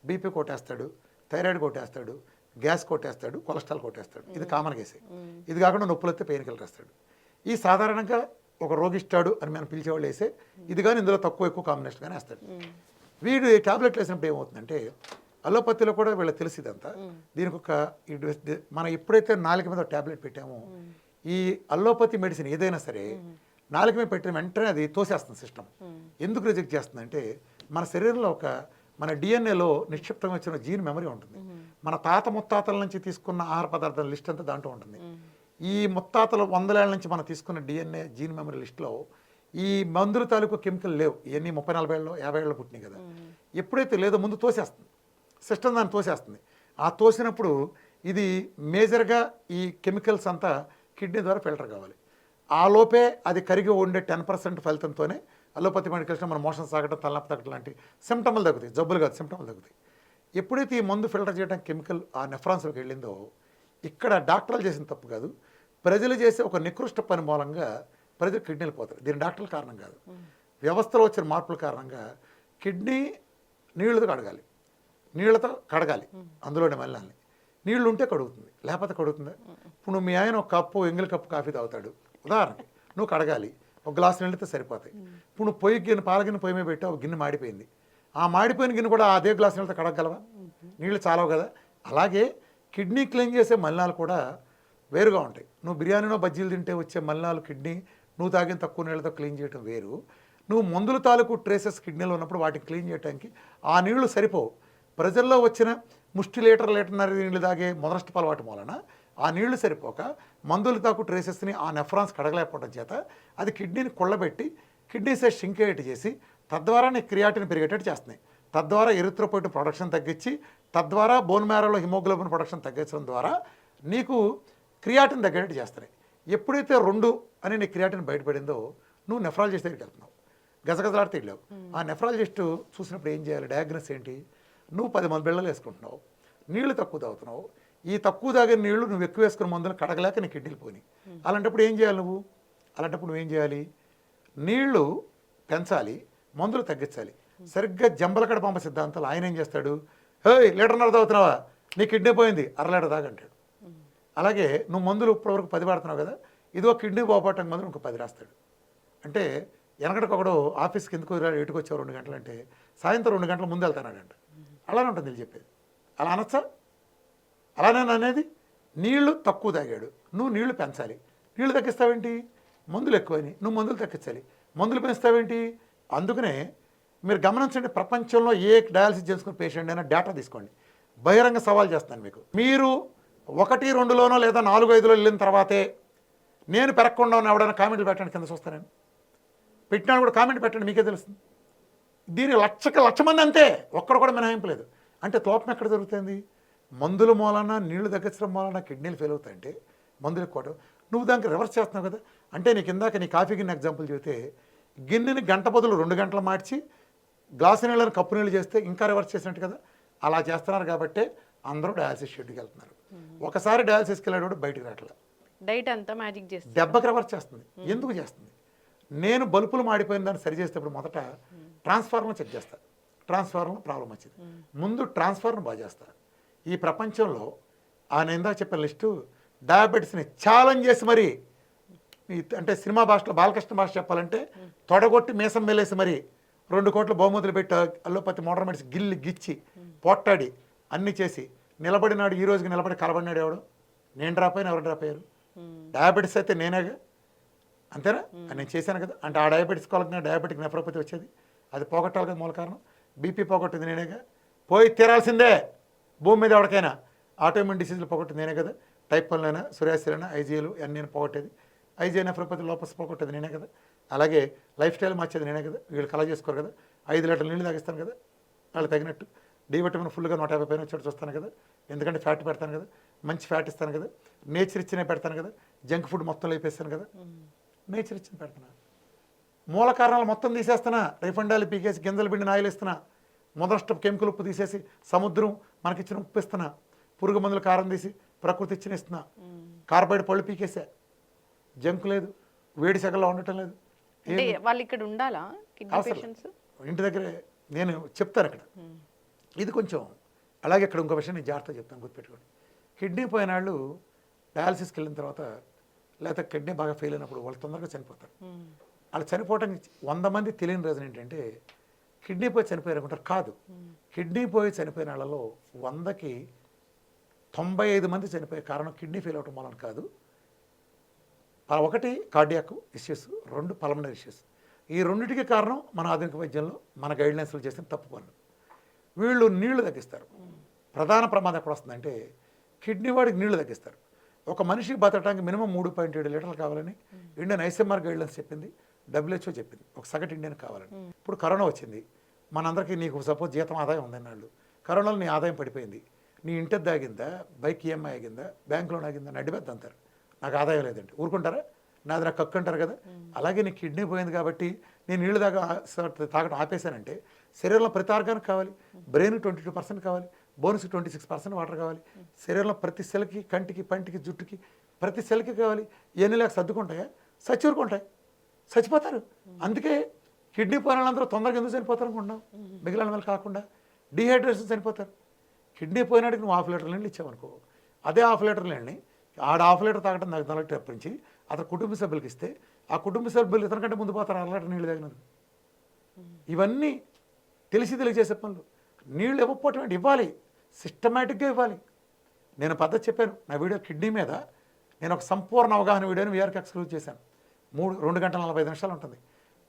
బీపీ కొట్టేస్తాడు, థైరాయిడ్ కొట్టేస్తాడు, గ్యాస్ కొట్టేస్తాడు, కొలెస్ట్రాల్ కొట్టేస్తాడు. ఇది కామన్ కేసే. ఇది కాకుండా నొప్పులు వస్తే పెయిన్ కిల్లర్ వేస్తాడు. ఈ సాధారణంగా ఒక రోగిస్తాడు అని మనం పిలిచేవాళ్ళు వేసే ఇది కానీ ఇందులో తక్కువ ఎక్కువ కాంబినేషన్ కానీ వేస్తాడు. వీడు టాబ్లెట్లు వేసినప్పుడు ఏమవుతుందంటే అలోపతిలో కూడా వీళ్ళకి తెలిసి ఇదంతా. దీనికి ఒక మనం ఎప్పుడైతే నాలుక మీద టాబ్లెట్ పెట్టామో ఈ అలోపతి మెడిసిన్ ఏదైనా సరే నాలుక మీద పెట్టిన వెంటనే అది తోసేస్తుంది సిస్టమ్. ఎందుకు రిజెక్ట్ చేస్తుందంటే మన శరీరంలో మన డిఎన్ఏలో నిక్షిప్తంగా వచ్చిన జీన్ మెమరీ ఉంటుంది. మన తాత ముత్తాతల నుంచి తీసుకున్న ఆహార పదార్థాల లిస్ట్ అంతా దాంట్లో ఉంటుంది. ఈ ముత్తాతలు 100 ఏళ్ల నుంచి మనం తీసుకున్న డిఎన్ఏ జీన్ మెమరీ లిస్ట్లో ఈ మందుల తాలూకు కెమికల్ లేవు. ఇవన్నీ 30-40 ఏళ్ళు 50 ఏళ్ళు పుట్టినాయి కదా. ఎప్పుడైతే లేదో ముందు తోసేస్తుంది సిస్టమ్, దాన్ని తోసేస్తుంది. ఆ తోసినప్పుడు ఇది మేజర్గా ఈ కెమికల్స్ అంతా కిడ్నీ ద్వారా ఫిల్టర్ కావాలి. ఆ లోపే అది కరిగి ఉండే 10% ఫలితంతోనే అలోపతి మెడికేషన్ మన మోషన్ సాగడం, తలనొప్పి తగ్గడం లాంటి సిమ్టమ్లు తగ్గుతాయి. జబ్బులు కాదు, సిమ్టమ్లు తగ్గుతాయి. ఎప్పుడైతే ఈ మందు ఫిల్టర్ చేయడానికి కెమికల్ ఆ నెఫ్రాన్స్లోకి వెళ్ళిందో ఇక్కడ డాక్టర్లు చేసిన తప్పు కాదు, ప్రజలు చేసే ఒక నికృష్ట పని మూలంగా ప్రజలు కిడ్నీలు పోతారు. దీని డాక్టర్ల కారణం కాదు, వ్యవస్థలో వచ్చిన మార్పుల కారణంగా కిడ్నీ నీళ్ళతో కడగాలి, నీళ్లతో కడగాలి, అందులోనే మళ్ళీ నీళ్లు ఉంటే కడుగుతుంది, లేకపోతే కడుగుతుందా? ఇప్పుడు నువ్వు మీ ఆయన ఒక కప్పు ఎంగిలి కప్పు కాఫీ తాగుతాడు ఉదాహరణకి, నువ్వు కడగాలి, ఒక గ్లాసు నీళ్ళతో సరిపోతాయి. ఇప్పుడు నువ్వు పాల గిన్నె పొయ్యి మీద పెట్టావు, గిన్నె మాడిపోయింది, ఆ మాడిపోయిన గిన్నె కూడా అదే గ్లాసు నీళ్ళతో కడగలవా? నీళ్ళు చాలవు కదా. అలాగే కిడ్నీ క్లీన్ చేసే మలినాలు కూడా వేరుగా ఉంటాయి. నువ్వు బిర్యానీనో బజ్జీలు తింటే వచ్చే మలినాలు కిడ్నీ నువ్వు తాగిన తక్కువ నీళ్ళతో క్లీన్ చేయడం వేరు. నువ్వు మందుల తాలూకు ట్రేసెస్ కిడ్నీలో ఉన్నప్పుడు వాటిని క్లీన్ చేయడానికి ఆ నీళ్లు సరిపోవు. ప్రజల్లో వచ్చిన ముష్టి లీటర్న్నర నీళ్ళు తాగే మొదటి అలవాటు మూలన ఆ నీళ్లు సరిపోక మందుల తాకు ట్రేసెస్ని ఆ నెఫ్రాన్స్ కడగలేకపోవడం చేత అది కిడ్నీని కుళ్ళబెట్టి కిడ్నీ సైజ్ షింకేట్ చేసి తద్వారా నీ క్రియాటిన్ పెరిగేటట్టు చేస్తున్నాయి. తద్వారా ఎరిత్రోపోయిటిన్ ప్రొడక్షన్ తగ్గించి తద్వారా బోన్ మ్యారోలో హిమోగ్లోబిన్ ప్రొడక్షన్ తగ్గించడం ద్వారా నీకు క్రియాటిన్ తగ్గేటట్టు చేస్తున్నాయి. ఎప్పుడైతే 2 అని నీ క్రియాటిన్ బయటపడిందో నువ్వు నెఫ్రాలజిస్ట్ దగ్గరికి వెళ్తున్నావు, గజగజలాడితే వెళ్ళావు. ఆ నెఫ్రాలజిస్ట్ చూసినప్పుడు ఏం చేయాలి? డయాగ్నోస్ ఏంటి? నువ్వు 10 మంది బిళ్ళలు వేసుకుంటున్నావు, నీళ్లు తక్కువ తాగుతున్నావు. ఈ తక్కువ తాగిన నీళ్లు నువ్వు ఎక్కువ వేసుకున్న మందులు కడగలేక నీ కిడ్నీలు పోయినాయి. అలాంటప్పుడు ఏం చేయాలి? నువ్వు అలాంటప్పుడు నువ్వేం చేయాలి? నీళ్లు పెంచాలి, మందులు తగ్గించాలి. సరిగ్గా జంబలకడ పంప సిద్ధాంతాలు ఆయన ఏం చేస్తాడు? హే, లీటర్న్నర తాగుతున్నావా, నీ కిడ్నీ పోయింది, అర లీటర్ తాగంటాడు. అలాగే నువ్వు మందులు ఇప్పటివరకు 10 వాడుతున్నావు కదా, ఇదో కిడ్నీ పోగొట్టడానికి మందులు ఇంకో 10 రాస్తాడు. అంటే వెనకటికి ఒకడు ఆఫీస్కి ఎందుకు ఎటుకు వచ్చావు 2 గంటలు అంటే, సాయంత్రం 2 గంటల ముందు వెళ్తానాడంట. అలానే ఉంటుంది వీళ్ళు చెప్పేది. అలా అనొచ్చా? అలానే అనేది. నీళ్లు తక్కువ తాగాడు, నువ్వు నీళ్లు పెంచాలి. నీళ్లు తగ్గిస్తావేంటి? మందులు ఎక్కువని, నువ్వు మందులు తగ్గించాలి. మందులు పెంచుతావేంటి? అందుకనే మీరు గమనించండి, ప్రపంచంలో ఏ డయాలసిస్ చేసుకున్న పేషెంట్ అయినా డేటా తీసుకోండి. బహిరంగ సవాల్ చేస్తాను మీకు. మీరు 1, 2లోనో లేదా 4, 5లో వెళ్ళిన తర్వాతే నేను పెరగకుండా ఉన్న ఎవడైనా కామెంట్లు పెట్టండి, కింద చూస్తానని. పెట్టినా కూడా కామెంట్ పెట్టండి, మీకే తెలుస్తుంది. దీని లక్ష మంది అంతే, ఒక్కడ కూడా మినహాయింపు లేదు. అంటే తోపం ఎక్కడ జరుగుతుంది? మందుల మూలన, నీళ్లు తగ్గించడం మూలన కిడ్నీలు ఫెయిల్ అవుతాయంటే మందులు ఎక్కువ. నువ్వు దానికి రివర్స్ చేస్తున్నావు కదా. అంటే నీకు ఇందాక నీ కాఫీ గిన్నె ఎగ్జాంపుల్ చెబితే, గిన్నెని గంట బదులు 2 గంటలు మార్చి గ్లాసు నీళ్ళని కప్పు నీళ్ళు చేస్తే ఇంకా రివర్స్ చేసినట్టు కదా. అలా చేస్తున్నారు కాబట్టే అందరూ డయాలసిస్ షెడ్కి వెళ్తున్నారు. ఒకసారి డయాలసిస్కి వెళ్ళేటప్పుడు బయటకు రావట్లేదు. డైట్ అంతా మ్యాజిక్ చేస్తుంది, దెబ్బకి రివర్స్ చేస్తుంది. ఎందుకు చేస్తుంది? నేను బల్బులు మాడిపోయిన దాన్ని సరి చేసేటప్పుడు మొదట ట్రాన్స్ఫార్మర్ చెక్ చేస్తా. ట్రాన్స్ఫార్మర్ ప్రాబ్లం వచ్చింది, ముందు ట్రాన్స్ఫార్మర్ బాగా చేస్తా. ఈ ప్రపంచంలో ఆయన ఇందాక చెప్పిన లిస్టు డయాబెటీస్ని ఛాలెంజ్ చేసి మరి, అంటే సినిమా భాషలో బాలకృష్ణ భాష చెప్పాలంటే తొడగొట్టి మీసం మేలేసి మరి 2 కోట్ల బహుమతులు పెట్టి అల్లోపతి మోటార్ మెడిసిన్ గిచ్చి పొట్టాడి అన్నీ చేసి నిలబడినాడు. ఈ రోజుకి నిలబడి కలబడినాడు ఎవడు? నేను డ్రాప్ ఎవరు డ్రాప్ అయ్యారు? డయాబెటీస్ అయితే నేనేగా, అంతేనా? నేను చేశాను కదా. అంటే ఆ డయాబెటీస్ కొలకి డయాబెటిక్ నెఫ్రోపతి వచ్చేది, అది పోగొట్టాలి కదా. మూల కారణం బీపీ పోగొట్టింది నేనేగా, పోయి తీరాల్సిందే భూమి మీద ఎవరికైనా. ఆటోఇమ్యూన్ డిసీజులు పోగొట్టింది నేనే కదా. టైప్ 1 సురాసిలైనా ఐజీలు అన్నీ నేను పోగొట్టేది. ఐజీ నెఫ్రోపతి లోపస్ పోగొట్టేది నేనే కదా. అలాగే లైఫ్ స్టైల్ మార్చేది నేనే కదా. వీళ్ళు కలర్ చేసుకోరు కదా. 5 లీటర్ల నీళ్ళు తాగిస్తాను కదా వాళ్ళు తగినట్టు. డి విటమిన్ ఫుల్గా 150 పైన వచ్చేట్టు చూస్తాను కదా, ఎందుకంటే ఫ్యాట్ పెడతాను కదా, మంచి ఫ్యాట్ ఇస్తాను కదా, నేచర్ ఇచ్చినే పెడతాను కదా, జంక్ ఫుడ్ మొత్తం లేపేస్తాను కదా, నేచర్ ఇచ్చిన పెడుతున్నా. మూల కారణాలు మొత్తం తీసేస్తున్నా, రిఫండాలు పీకేసి గింజలు పిండి నాయలు ఇస్తున్నా, మొదటి కెమికల్ ఉప్పు తీసేసి సముద్రం మనకిచ్చిన ఉప్పు ఇస్తున్నా, పురుగు మందుల కారం తీసి ప్రకృతి ఇచ్చిన ఇస్తున్నా, కార్బైడ్ పళ్ళు పీకేసా, జంక్ లేదు, వేడి సెగల్లో ఉండటం లేదు. అంటే వాళ్ళు ఇక్కడ ఉండాలా కిడ్నీ పేషెంట్స్? ఇంటి దగ్గరే నేను చెప్తాను అక్కడ. ఇది కొంచెం అలాగే ఇక్కడ ఇంకో విషయం నేను జాగ్రత్తగా చెప్తాను, గుర్తుపెట్టుకోండి. కిడ్నీ పోయిన వాళ్ళు డయాలసిస్కి వెళ్ళిన తర్వాత లేకపోతే కిడ్నీ బాగా ఫెయిల్ అయినప్పుడు వాళ్ళు తొందరగా చనిపోతారు. వాళ్ళు చనిపోవటానికి 100 మంది తెలియని రీజన్ ఏంటంటే కిడ్నీ పోయి చనిపోయారు అనుకుంటారు. కాదు, కిడ్నీ పోయి చనిపోయిన వాళ్ళలో 100కి 95 మంది చనిపోయే కారణం కిడ్నీ ఫెయిల్ అవటం వలన కాదు. 1 కార్డియాక్ ఇష్యూస్, 2 పల్మనరీ ఇష్యూస్. ఈ రెండింటికి కారణం మన ఆధునిక వైద్యంలో మన గైడ్లైన్స్లో చేసిన తప్పు పనులు. వీళ్ళు నీళ్లు తగ్గిస్తారు. ప్రధాన ప్రమాదం ఎక్కడ వస్తుందంటే కిడ్నీ వాడికి నీళ్లు తగ్గిస్తారు. ఒక మనిషికి బతకడానికి మినిమం 3.7 లీటర్లు కావాలని ఇండియన్ ఐసీఎంఆర్ గైడ్లైన్స్ చెప్పింది, WHO చెప్పింది ఒక సగటు ఇండియన్ కావాలని. ఇప్పుడు కరోనా వచ్చింది, మనందరికీ నీకు సపోజ్ జీతం ఆదాయం ఉందన్నాళ్ళు, కరోనాలో నీ ఆదాయం పడిపోయింది, నీ ఇంటి ఆగిందా, బైక్ ఈఎంఐ ఆగిందా, బ్యాంక్ లోన్ ఆగిందా, నడ్డిపెద్ద అంటారు. నాకు ఆదాయం లేదంటే ఊరుకుంటారా? నాది నాకు కక్కు అంటారు కదా. అలాగే నీ కిడ్నీ పోయింది కాబట్టి నేను నీళ్ళు తాగడం ఆపేశానంటే శరీరంలో ప్రతి ఆర్గానికి కావాలి. బ్రెయిన్ 22% కావాలి, బోన్స్కి 26% వాటర్ కావాలి, శరీరంలో ప్రతి సెల్కి, కంటికి, పంటికి, జుట్టుకి ప్రతి సెల్కి కావాలి. ఎన్ని లేక సర్దుకుంటాయా? చచ్చిపోతాయి, చచ్చిపోతారు. అందుకే కిడ్నీ పోయిన వాళ్ళందరూ తొందరగా ఎందుకు చనిపోతారు అనుకుంటున్నాం? మిగిలిన వాళ్ళు కాకుండా డీహైడ్రేషన్ చనిపోతారు. కిడ్నీ పోయినాడికి నువ్వు 1/2 లీటర్ నీళ్ళు ఇచ్చావనుకో, అదే 1/2 లీటర్ నీళ్ళని ఆడ 1/2 లీటర్ తాగడం నాకు 4 లీటర్ నుంచి అతను కుటుంబ సభ్యులకి ఇస్తే ఆ కుటుంబ సభ్యులు ఇతనికంటే ముందు పోతారు 1/2 లీటర్ నీళ్ళు తాగినది. ఇవన్నీ తెలియజేసే పనులు. నీళ్ళు ఇవ్వకపోవటం అంటే ఇవ్వాలి, సిస్టమేటిక్గా ఇవ్వాలి. నేను పద్ధతి చెప్పాను నా వీడియో కిడ్నీ మీద. నేను ఒక సంపూర్ణ అవగాహన వీడియోని వీఆర్కి ఎక్స్క్లూజ్ చేశాను. 2 గంటల 45 నిమిషాలు ఉంటుంది.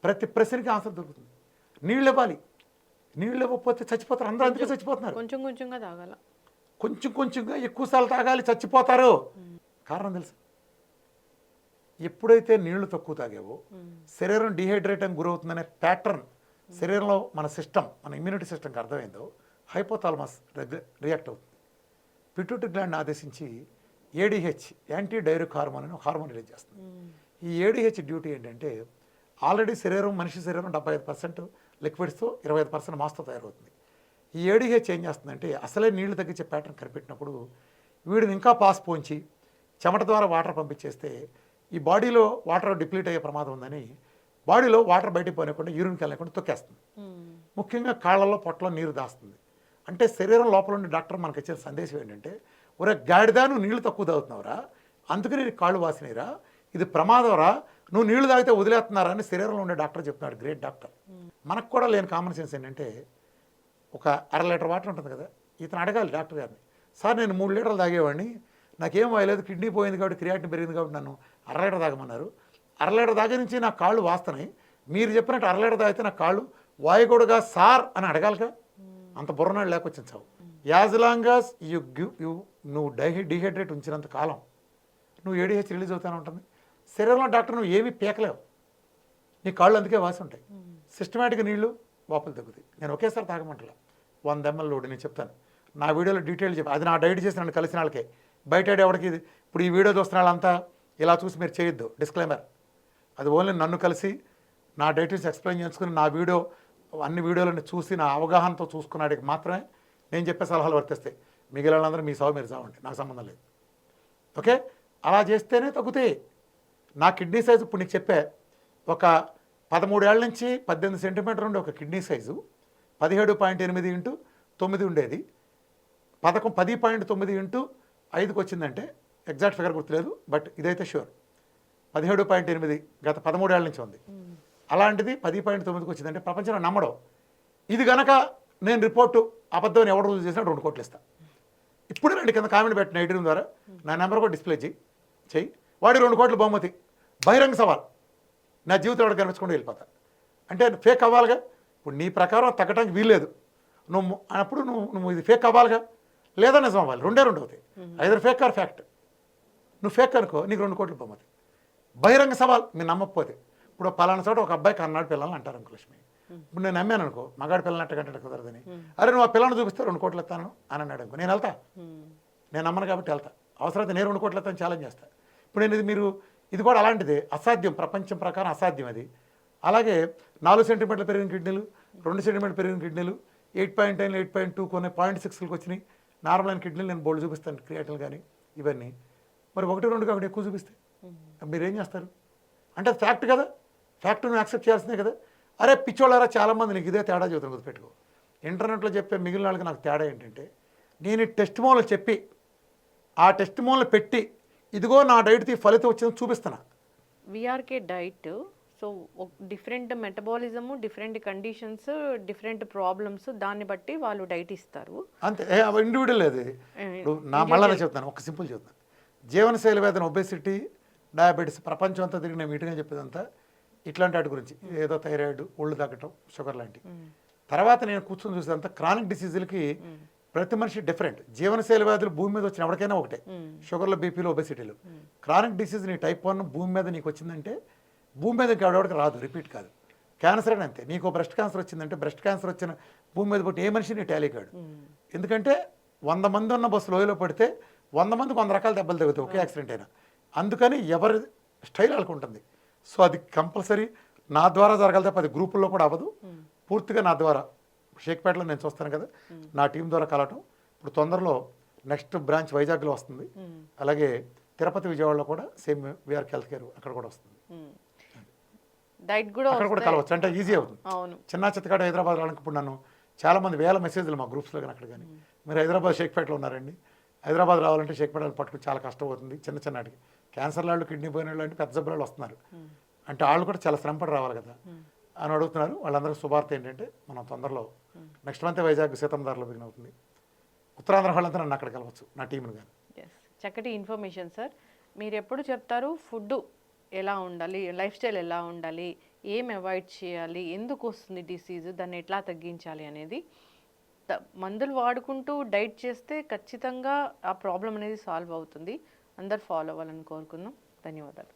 ప్రతి ప్రశ్నకి ఆన్సర్ దొరుకుతుంది. నీళ్ళు ఇవ్వాలి, నీళ్ళు ఇవ్వకపోతే చచ్చిపోతారు అందరూ. అందుకే చచ్చిపోతున్నారు. కొంచెం కొంచెంగా తాగాల, కొంచెంగా ఎక్కువసార్లు తాగాలి, చచ్చిపోతారు. కారణం తెలుసు, ఎప్పుడైతే నీళ్లు తక్కువ తాగావో శరీరం డిహైడ్రేట్ అని గురవుతుందనే ప్యాటర్న్ శరీరంలో మన సిస్టమ్, మన ఇమ్యూనిటీ సిస్టమ్కి అర్థమైందో హైపోథాలమస్ రియాక్ట్ అవుతుంది. పిట్యూటరీ గ్లాండ్ ఆదేశించి ఏడిహెచ్, యాంటీ డైరిక్ హార్మోన్ అని హార్మోన్ రిలీజ్ చేస్తుంది. ఈ ఏడిహెచ్ డ్యూటీ ఏంటంటే ఆల్రెడీ మనిషి శరీరం 75% లిక్విడ్స్తో 25% మాస్తో తయారవుతుంది. ఈ ఏడిహెచ్ ఏం చేస్తుందంటే అసలే నీళ్లు తగ్గించే ప్యాటర్న్ కనిపెట్టినప్పుడు వీడిని ఇంకా పాస్ పోంచి చెమట ద్వారా వాటర్ పంపించేస్తే ఈ బాడీలో వాటర్ డిప్లీట్ అయ్యే ప్రమాదం ఉందని బాడీలో వాటర్ బయటికి పోనకుండా యూరిన్కి వెళ్ళకుండా తొక్కేస్తుంది. ముఖ్యంగా కాళ్ళలో పొట్టలో నీరు దాస్తుంది. అంటే శరీరం లోపల ఉండే డాక్టర్ మనకి ఇచ్చే సందేశం ఏంటంటే, ఒరే గాడిదా నువ్వు నీళ్లు తక్కువ తాగుతున్నావురా, అందుకని నీ కాళ్ళు వాసినరా, ఇది ప్రమాదంరా, నువ్వు నీళ్లు తాగితే వదిలేస్తున్నారా అని శరీరంలో ఉండే డాక్టర్ చెప్తున్నాడు. Great doctor. మనకు కూడా లేని కామన్ సెన్స్ ఏంటంటే, ఒక 1/2 లీటర్ వాటర్ ఉంటుంది కదా, ఇతను అడగాలి డాక్టర్ గారిని, సార్ నేను 3 లీటర్లు తాగేవాడిని, నాకేం అవ్వలేదు, కిడ్నీ పోయింది కాబట్టి క్రియాటిన్ పెరిగింది కాబట్టి నన్ను 1/2 లీటర్ తాగమన్నారు, 1/2 లీటర్ తాగే నుంచి నా కాళ్ళు వాస్తున్నాయి, మీరు చెప్పినట్టు 1/2 లీటర్ తాగితే నా కాళ్ళు వాయకూడగా సార్ అని అడగాలిగా. అంత బుర్రనాడు లేకొచ్చింది చావు. యాజ్ లాంగ్ యాజ్ నువ్వు డీహైడ్రేట్ ఉంచినంత కాలం నువ్వు ఏడీహెచ్ రిలీజ్ అవుతానే ఉంటుంది. శరీరంలో డాక్టర్ నువ్వు ఏమీ పీకలేవు, నీ కాళ్ళు అందుకే వాసి ఉంటాయి. సిస్టమేటిక్గా నీళ్లు లోపల తగ్గుతాయి. నేను ఒకేసారి తాగమంటలా, 100 ml లోడ్ నేను చెప్తాను. నా వీడియోలో డీటెయిల్ చెప్పి అది నా డైట్ చేసి నన్ను కలిసిన వాళ్ళకే, బయట ఎవరికి ఇప్పుడు ఈ వీడియో చూస్తున్న వాళ్ళంతా ఇలా చూసి మీరు చేయొద్దు, డిస్క్లైమర్. అది ఓన్లీ నన్ను కలిసి నా డైటీస్ ఎక్స్ప్లెయిన్ చేసుకుని నా వీడియో అన్ని వీడియోలను చూసి నా అవగాహనతో చూసుకున్నాడికి మాత్రమే నేను చెప్పే సలహాలు వర్తిస్తాయి. మిగిలిన వాళ్ళందరూ మీ సాగు మీరు సావండి, నాకు సంబంధం లేదు. ఓకే, అలా చేస్తేనే తగ్గుతాయి. నా కిడ్నీ సైజు ఇప్పుడు నీకు చెప్పే, ఒక 13 ఏళ్ళ నుంచి 18 సెంటీమీటర్ ఉండే ఒక కిడ్నీ సైజు 17.8x9 ఉండేది, 10.9x5కి వచ్చిందంటే ఎగ్జాక్ట్ ఫిగర్ గుర్తులేదు, బట్ ఇదైతే షూర్ 17.8 గత 13 ఏళ్ళ నుంచి ఉంది. అలాంటిది 10.9కి వచ్చిందంటే ప్రపంచంలో నమ్మడం. ఇది గనక నేను రిపోర్టు అబద్ధం ఎవరు రుజువు చేసినా 2 కోట్లు ఇస్తాను. ఇప్పుడు రండి కింద కామెంట్ పెట్టిన ఐటీఎం ద్వారా నా నెంబర్ కూడా డిస్ప్లే చెయ్యి, వాడి 2 కోట్ల బహుమతి. బహిరంగ సవాల్, నా జీవితం ఎవరికి కనిపించకుండా వెళ్ళిపోతా. అంటే ఫేక్ అవ్వాలిగా. ఇప్పుడు నీ ప్రకారం తగ్గడానికి వీల్లేదు, నువ్వు అప్పుడు నువ్వు ఇది ఫేక్ అవ్వాలిగా, లేదా నిజం అవ్వాలి, 2 అవుతాయి. Either fake are fact. నువ్వు ఫేక్ అనుకో, నీకు 2 కోట్ల బహుమతి. బహిరంగ సవాల్ మీరు నమ్మకపోతే, ఇప్పుడు పలానా చోట ఒక అబ్బాయి కన్నాడు పిల్లల్ని అంటారు అంకులక్ష్మి, ఇప్పుడు నేను నమ్మాను అనుకో, మగాడు పిల్లలంటే కంటే కుదరదని, అరే నువ్వు ఆ పిల్లల్ని చూపిస్తే 2 కోట్లు ఇస్తాను అని అన్నాడు అనుకో, నేను వెళ్తా, నేను నమ్మను కాబట్టి వెళ్తా, అవసరమైతే నేను 2 కోట్లు ఇస్తాను ఛాలెంజ్ చేస్తాను. ఇప్పుడు నేను ఇది కూడా అలాంటిదే, అసాధ్యం, ప్రపంచం ప్రకారం అసాధ్యం అది. అలాగే 4 సెంటీమీటర్లు పెరిగిన కిడ్నీలు, 2 సెంటీమీటర్లు పెరిగిన కిడ్నీలు, 8.9 8.2 కొన్ని 0.6లకు వచ్చినాయి. నార్మల్ అయిన కిడ్నీలు నేను బోల్డ్ చూపిస్తాను, క్రియేటిన్ కానీ ఇవన్నీ. మరి 1 2 కాబట్టి ఎక్కువ చూపిస్తే మీరేం చేస్తారు? అంటే ఫ్యాక్ట్ కదా, ఫ్యాక్ట్ నువ్వు యాక్సెప్ట్ చేయాల్సిందే కదా. అరే పిచ్చోళ్ళారా, చాలామంది నీకు ఇదే తేడా చెబుతాను, గుర్తుపెట్టుకో. ఇంటర్నెట్లో చెప్పే మిగిలిన వాళ్ళకి నాకు తేడా ఏంటంటే, నేను ఈ టెస్ట్ మోన్లు చెప్పి ఆ టెస్ట్ మోన్లు పెట్టి ఇదిగో నా డైట్ ఫలితం వచ్చిందని చూపిస్తున్నా. VRK diet, so different metabolism, different conditions, different problems, దాన్ని బట్టి వాళ్ళు డైట్ ఇస్తారు. అంతే, ఇండివిజువల్ లేదు. ఇప్పుడు నా మళ్ళీ చెప్తాను, ఒక సింపుల్ చెప్తాను. జీవనశైలి వ్యాధిని, ఒబేసిటీ, డయాబెటీస్, ప్రపంచం అంతా తిరిగి నేను మీటింగ్ చెప్పేదంతా ఇట్లాంటి వాటి గురించి, ఏదో థైరాయిడ్, ఒళ్ళు తగ్గటం, షుగర్ లాంటివి. తర్వాత నేను కూర్చొని చూసేదంతా క్రానిక్ డిసీజులకి ప్రతి మనిషి డిఫరెంట్. జీవనశైలి వ్యాధులు భూమి మీద వచ్చిన ఎవరికైనా ఒకటే, షుగర్లు, బీపీలు, ఒబెసిటీలు. క్రానిక్ డిసీజ్ నీ టైప్ 1 భూమి మీద నీకు వచ్చిందంటే భూమి మీద ఎవరికి రాదు, రిపీట్ కాదు. క్యాన్సర్ అని అంతే, నీకు బ్రెస్ట్ క్యాన్సర్ వచ్చిందంటే బ్రెస్ట్ క్యాన్సర్ వచ్చిన భూమి మీద పుట్టి ఏ మనిషి నీ టాలీ కాడు. ఎందుకంటే 100 మంది ఉన్న బస్సు లోయలో పడితే 100 మందికి 100 రకాల దెబ్బలు తగ్గుతాయి ఒకే యాక్సిడెంట్ అయినా. అందుకని ఎవరి స్టైల్ వాళ్ళకు ఉంటుంది. సో అది కంపల్సరీ నా ద్వారా జరగాలి తప్ప అది గ్రూపుల్లో కూడా అవ్వదు. పూర్తిగా నా ద్వారా షేక్పేటలో నేను చూస్తాను కదా, నా టీం ద్వారా కలవటం. ఇప్పుడు తొందరలో నెక్స్ట్ బ్రాంచ్ వైజాగ్లో వస్తుంది, అలాగే తిరుపతి, విజయవాడలో కూడా సేమ్ విఆర్ హెల్త్ కేర్ అక్కడ కూడా వస్తుంది. డైట్ కూడా అక్కడ కూడా కలవచ్చు, అంటే ఈజీ అవుతుంది. చిన్న చిత్తకాడ హైదరాబాద్ రావడానికి ఇప్పుడు నన్ను చాలామంది వేల మెసేజ్లు మా గ్రూప్స్లో కానీ అక్కడ కానీ, మీరు హైదరాబాద్ షేక్పేటలో ఉన్నారండి, హైదరాబాద్ రావాలంటే షేక్పేటలో పట్టుకుని చాలా కష్టం అవుతుంది. చిన్నటికి క్యాన్సర్ వాళ్ళు, కిడ్నీ పోయిన వాళ్ళు అంటే పెద్ద జబ్బులు వస్తున్నారు, అంటే వాళ్ళు కూడా చాలా శ్రమపడి రావాలి కదా అని అడుగుతున్నారు. వాళ్ళందరూ శుభార్త ఏంటంటే, మనం తొందరలో నెక్స్ట్ మంత్ వైజాగ్ సీతందార్లో బిగిన్ అవుతుంది. ఉత్తరాంధ్ర వాళ్ళంతా నన్ను అక్కడ కలవచ్చు, నా టీంని కానీ. చక్కటి ఇన్ఫర్మేషన్ సార్. మీరు ఎప్పుడు చెప్తారు ఫుడ్ ఎలా ఉండాలి, లైఫ్ స్టైల్ ఎలా ఉండాలి, ఏం అవాయిడ్ చేయాలి, ఎందుకు వస్తుంది డిసీజ్, దాన్ని ఎట్లా తగ్గించాలి అనేది. మందులు వాడుకుంటూ డైట్ చేస్తే ఖచ్చితంగా ఆ ప్రాబ్లం అనేది సాల్వ్ అవుతుంది. అందరు ఫాలో అవ్వాలని కోరుకుందాం. ధన్యవాదాలు.